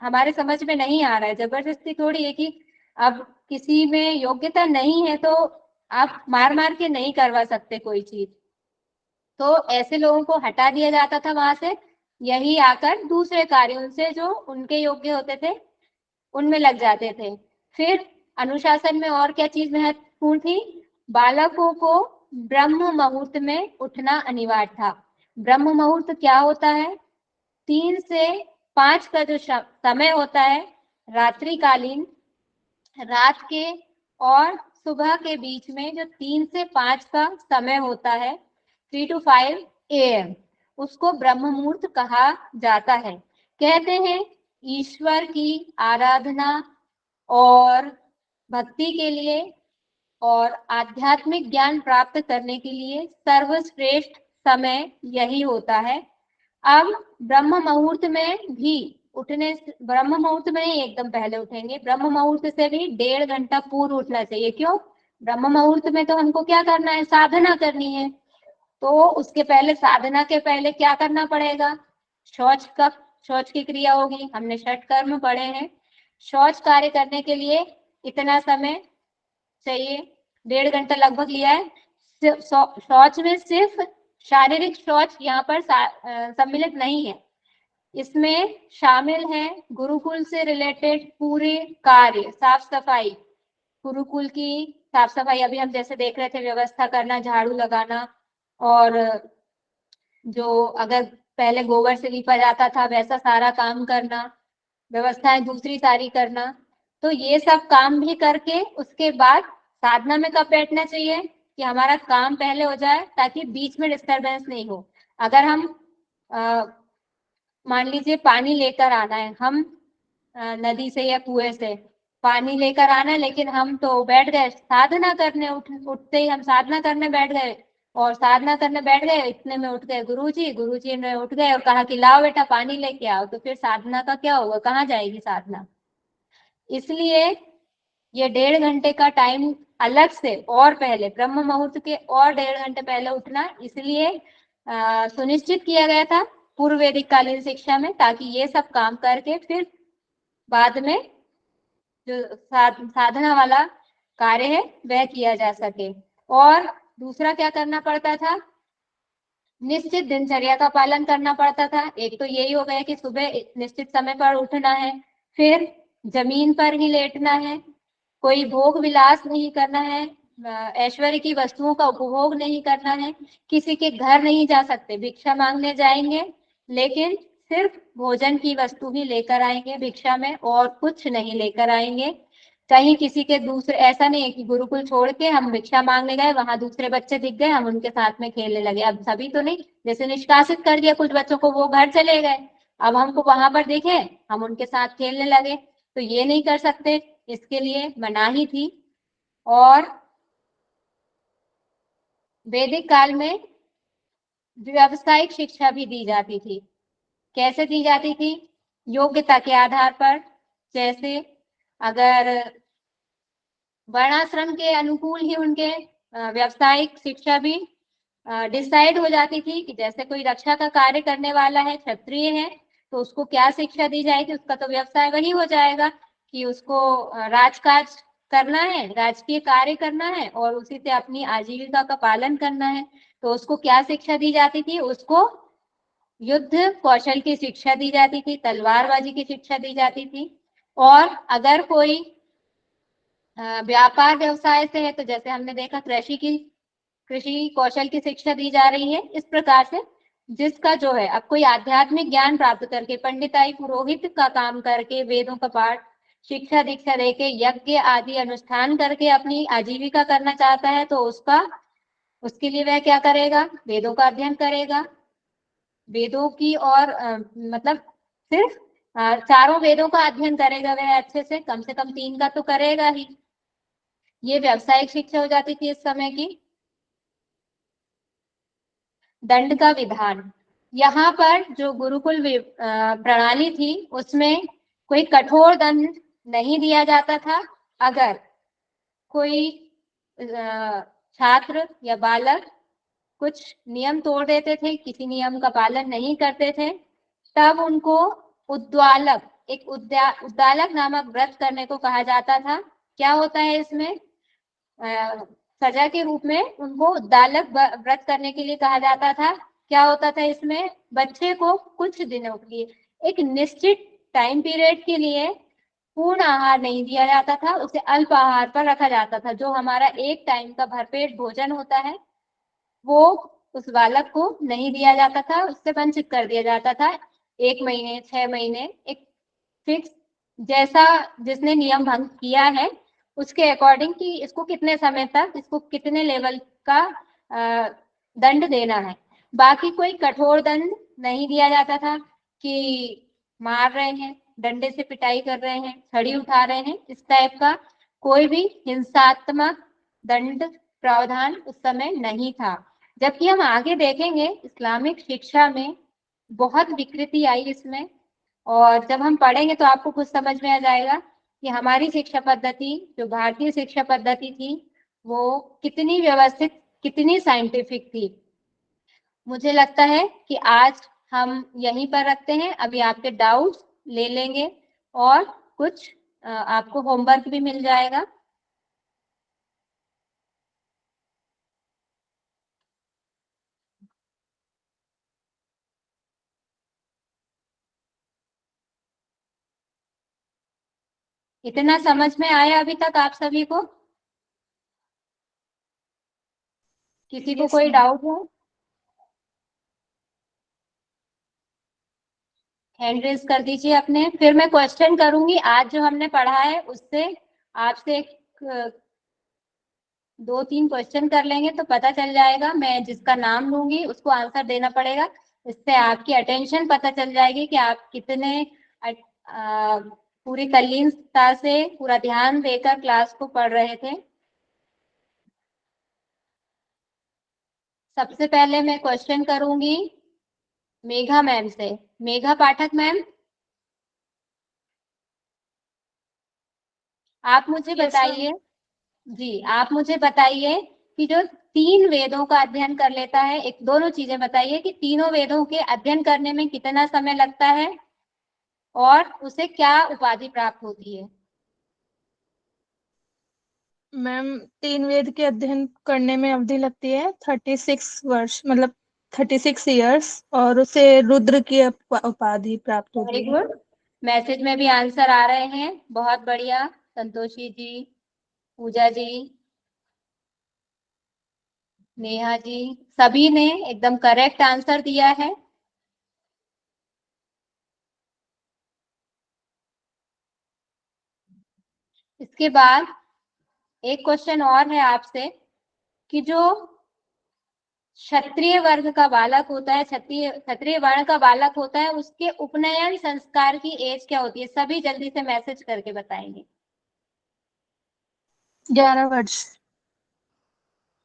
हमारे समझ में नहीं आ रहा है, जबरदस्ती थोड़ी है कि अब किसी में योग्यता नहीं है तो आप मार मार के नहीं करवा सकते कोई चीज, तो ऐसे लोगों को हटा दिया जाता था वहां से। यही आकर दूसरे कार्यों से जो उनके योग्य होते थे उनमें लग जाते थे। फिर अनुशासन में और क्या चीज महत्वपूर्ण थी? बालकों को ब्रह्म मुहूर्त में उठना अनिवार्य था। ब्रह्म मुहूर्त क्या होता है? 3 से 5 का जो समय होता है, रात्रिकालीन, रात के और सुबह के बीच में जो 3 से 5 का समय होता है, 3 to 5 AM, उसको ब्रह्म मुहूर्त कहा जाता है। कहते हैं ईश्वर की आराधना और भक्ति के लिए और आध्यात्मिक ज्ञान प्राप्त करने के लिए सर्वश्रेष्ठ समय यही होता है। अब ब्रह्म मुहूर्त में भी ब्रह्म मुहूर्त में ही एकदम पहले उठेंगे, ब्रह्म मुहूर्त से भी 1.5 घंटा पूर्व उठना चाहिए। क्यों? ब्रह्म मुहूर्त में तो हमको क्या करना है, साधना करनी है, तो उसके पहले, साधना के पहले क्या करना पड़ेगा? शौच की क्रिया होगी। हमने षट कर्म पढ़े हैं। शौच कार्य करने के लिए इतना समय चाहिए, 1.5 घंटा लगभग लिया है। शौच में सिर्फ शारीरिक शौच यहाँ पर सम्मिलित नहीं है, इसमें शामिल है गुरुकुल से रिलेटेड पूरे कार्य, साफ सफाई, गुरुकुल की साफ सफाई, अभी हम जैसे देख रहे थे, व्यवस्था करना, झाड़ू लगाना, और जो अगर पहले गोबर से लीपा जाता था वैसा सारा काम करना, व्यवस्थाएं दूसरी सारी करना। तो ये सब काम भी करके उसके बाद साधना में कब बैठना चाहिए कि हमारा काम पहले हो जाए ताकि बीच में डिस्टरबेंस नहीं हो। अगर हम मान लीजिए पानी लेकर आना है, हम नदी से या कुएं से पानी लेकर आना है, लेकिन हम तो बैठ गए साधना करने, उठते ही हम साधना करने बैठ गए, और साधना करने बैठ गए, इतने में उठ गए गुरुजी ने उठ गए और कहा कि लाओ बेटा पानी लेके आओ, तो फिर साधना का क्या होगा, कहाँ जाएगी साधना। इसलिए ये 1.5 घंटे का टाइम अलग से, और पहले ब्रह्म मुहूर्त के और 1.5 घंटे पहले उठना इसलिए सुनिश्चित किया गया था पूर्व वैदिक कालीन शिक्षा में, ताकि ये सब काम करके फिर बाद में जो साधना वाला कार्य है वह किया जा सके। और दूसरा क्या करना पड़ता था? निश्चित दिनचर्या का पालन करना पड़ता था। एक तो यही हो गया कि सुबह निश्चित समय पर उठना है, फिर जमीन पर ही लेटना है, कोई भोग विलास नहीं करना है, ऐश्वर्य की वस्तुओं का उपभोग नहीं करना है, किसी के घर नहीं जा सकते, भिक्षा मांगने जाएंगे लेकिन सिर्फ भोजन की वस्तु ही लेकर आएंगे भिक्षा में, और कुछ नहीं लेकर आएंगे। कहीं किसी के दूसरे, ऐसा नहीं है कि गुरुकुल छोड़ के हम भिक्षा मांगने गए, वहां दूसरे बच्चे दिख गए, हम उनके साथ में खेलने लगे। अब सभी तो नहीं, जैसे निष्कासित कर दिया कुछ बच्चों को, वो घर चले गए, अब हमको वहां पर देखे, हम उनके साथ खेलने लगे, तो ये नहीं कर सकते, इसके लिए मनाही थी। और वैदिक काल में व्यावसायिक शिक्षा भी दी जाती थी। कैसे दी जाती थी? योग्यता के आधार पर। जैसे अगर वर्णाश्रम के अनुकूल ही उनके व्यावसायिक शिक्षा भी डिसाइड हो जाती थी कि जैसे कोई रक्षा का कार्य करने वाला है, क्षत्रिय है, तो उसको क्या शिक्षा दी जाएगी, उसका तो व्यवसाय वही हो जाएगा कि उसको राजकाज करना है, राजकीय कार्य करना है और उसी से अपनी आजीविका का पालन करना है। तो उसको क्या शिक्षा दी जाती थी? उसको युद्ध कौशल की शिक्षा दी जाती थी, तलवारबाजी की शिक्षा दी जाती थी। और अगर कोई व्यापार व्यवसाय से है, तो जैसे हमने देखा कृषि कौशल की शिक्षा दी जा रही है। इस प्रकार से जिसका जो है, अब कोई आध्यात्मिक ज्ञान प्राप्त करके, पंडिताई पुरोहित का काम करके, वेदों का पाठ शिक्षा दीक्षा देके, यज्ञ आदि अनुष्ठान करके अपनी आजीविका करना चाहता है, तो उसके लिए वह क्या करेगा? वेदों का अध्ययन करेगा। वेदों की और मतलब सिर्फ चारों वेदों का अध्ययन करेगा वह अच्छे से कम 3 का तो करेगा ही। ये व्यावसायिक शिक्षा हो जाती थी इस समय की। दंड का विधान, यहाँ पर जो गुरुकुल प्रणाली थी, उसमें कोई कठोर दंड नहीं दिया जाता था। अगर कोई छात्र या बालक कुछ नियम तोड़ देते थे, किसी नियम का पालन नहीं करते थे, तब उनको उद्वालक, उद्दालक नामक व्रत करने को कहा जाता था। क्या होता है इसमें? सजा के रूप में उनको उद्दालक व्रत करने के लिए कहा जाता था। क्या होता था इसमें? बच्चे को कुछ दिनों के लिए, एक निश्चित टाइम पीरियड के लिए पूर्ण आहार नहीं दिया जाता था, उसे अल्प आहार पर रखा जाता था। जो हमारा एक टाइम का भरपेट भोजन होता है, वो उस बालक को नहीं दिया जाता था, उससे वंचित कर दिया जाता था। 1 महीने, 6 महीने, एक फिक्स, जैसा जिसने नियम भंग किया है उसके अकॉर्डिंग कि इसको कितने समय तक, इसको कितने लेवल का दंड देना है। बाकी कोई कठोर दंड नहीं दिया जाता था कि मार रहे हैं, डंडे से पिटाई कर रहे हैं, छड़ी उठा रहे हैं, इस टाइप का कोई भी हिंसात्मक दंड प्रावधान उस समय नहीं था। जबकि हम आगे देखेंगे इस्लामिक शिक्षा में बहुत विकृति आई इसमें, और जब हम पढ़ेंगे तो आपको कुछ समझ में आ जाएगा कि हमारी शिक्षा पद्धति, जो भारतीय शिक्षा पद्धति थी, वो कितनी व्यवस्थित, कितनी साइंटिफिक थी। मुझे लगता है कि आज हम यहीं पर रखते हैं, अभी आपके डाउट्स ले लेंगे और कुछ आपको होमवर्क भी मिल जाएगा। इतना समझ में आया अभी तक आप सभी को? किसी को कोई डाउट है? हैंड रेज कर दीजिए अपने, फिर मैं क्वेश्चन करूंगी। आज जो हमने पढ़ा है उससे आपसे 2-3 क्वेश्चन कर लेंगे तो पता चल जाएगा। मैं जिसका नाम लूंगी उसको आंसर देना पड़ेगा। इससे आपकी अटेंशन पता चल जाएगी कि आप कितने पूरी तल्लीनता से, पूरा ध्यान देकर क्लास को पढ़ रहे थे। सबसे पहले मैं क्वेश्चन करूंगी मेघा मैम से। मेघा पाठक मैम, आप मुझे बताइए, जी आप मुझे बताइए कि जो 3 वेदों का अध्ययन कर लेता है, एक दोनों चीजें बताइए कि तीनों वेदों के अध्ययन करने में कितना समय लगता है और उसे क्या उपाधि प्राप्त होती है? मैम 3 वेद के अध्ययन करने में अवधि लगती है 36 वर्ष, मतलब 36 इयर्स, और उसे रुद्र की उपाधि प्राप्त होती वेरी है। गुड, मैसेज में भी आंसर आ रहे हैं, बहुत बढ़िया। संतोषी जी, पूजा जी, नेहा जी, सभी ने एकदम करेक्ट आंसर दिया है। इसके बाद एक क्वेश्चन और है आपसे कि जो क्षत्रिय वर्ग का बालक होता है, क्षत्रिय वर्ण का बालक होता है, उसके उपनयन संस्कार की एज क्या होती है? सभी जल्दी से मैसेज करके बताएंगे। 11 वर्ष।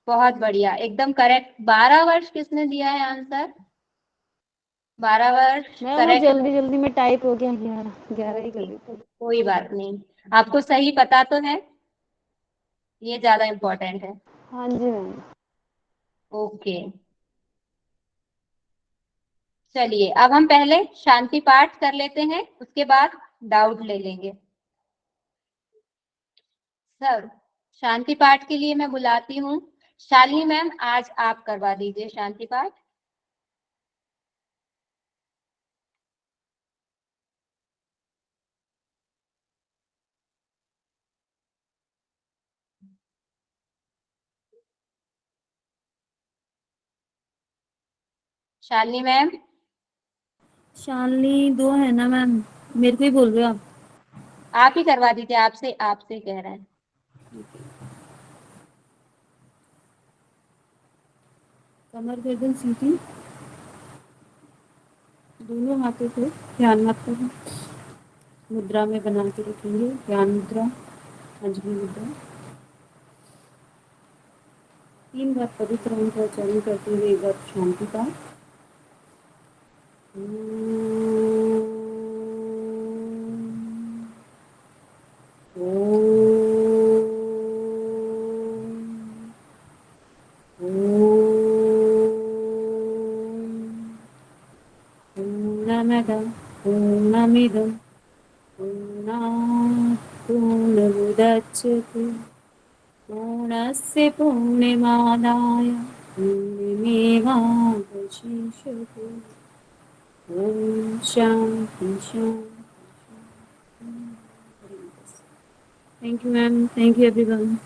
बहुत बढ़िया, एकदम करेक्ट। 12 वर्ष किसने दिया है आंसर? 12 वर्ष मैं वो करेक्ट। जल्दी जल्दी में टाइप हो गया, 11 ही कर दी थी। कोई बात नहीं, आपको सही पता तो है, ये ज्यादा इम्पोर्टेंट है। हाँ जी मैम। ओके, चलिए अब हम पहले शांति पाठ कर लेते हैं, उसके बाद डाउट ले लेंगे। सर, शांति पाठ के लिए मैं बुलाती हूँ शालिनी मैम, आज आप करवा दीजिए शांति पाठ। शालिनी मैम। शालिनी 2 है ना मैम, मेरे को ही बोल रहे हो आप? आप ही करवा दीजिए, आपसे आपसे कह रहे हैं। कमर गर्दन सीधी, दोनों हाथों को ध्यान मत करो, मुद्रा में बना के रखेंगे, ध्यान मुद्रा, अंजलि मुद्रा। 3 बार पवित्र ओम का उच्चारण करते हुए एक बार शांति पाठ। पूर्णमदः पूर्णमिदं पूर्णात् पूर्णमुदच्यते पूर्णस्य पूर्णमादाय पूर्णमेवावशिष्यते। ॐ शांति शांति। Thank you ma'am, thank you everyone.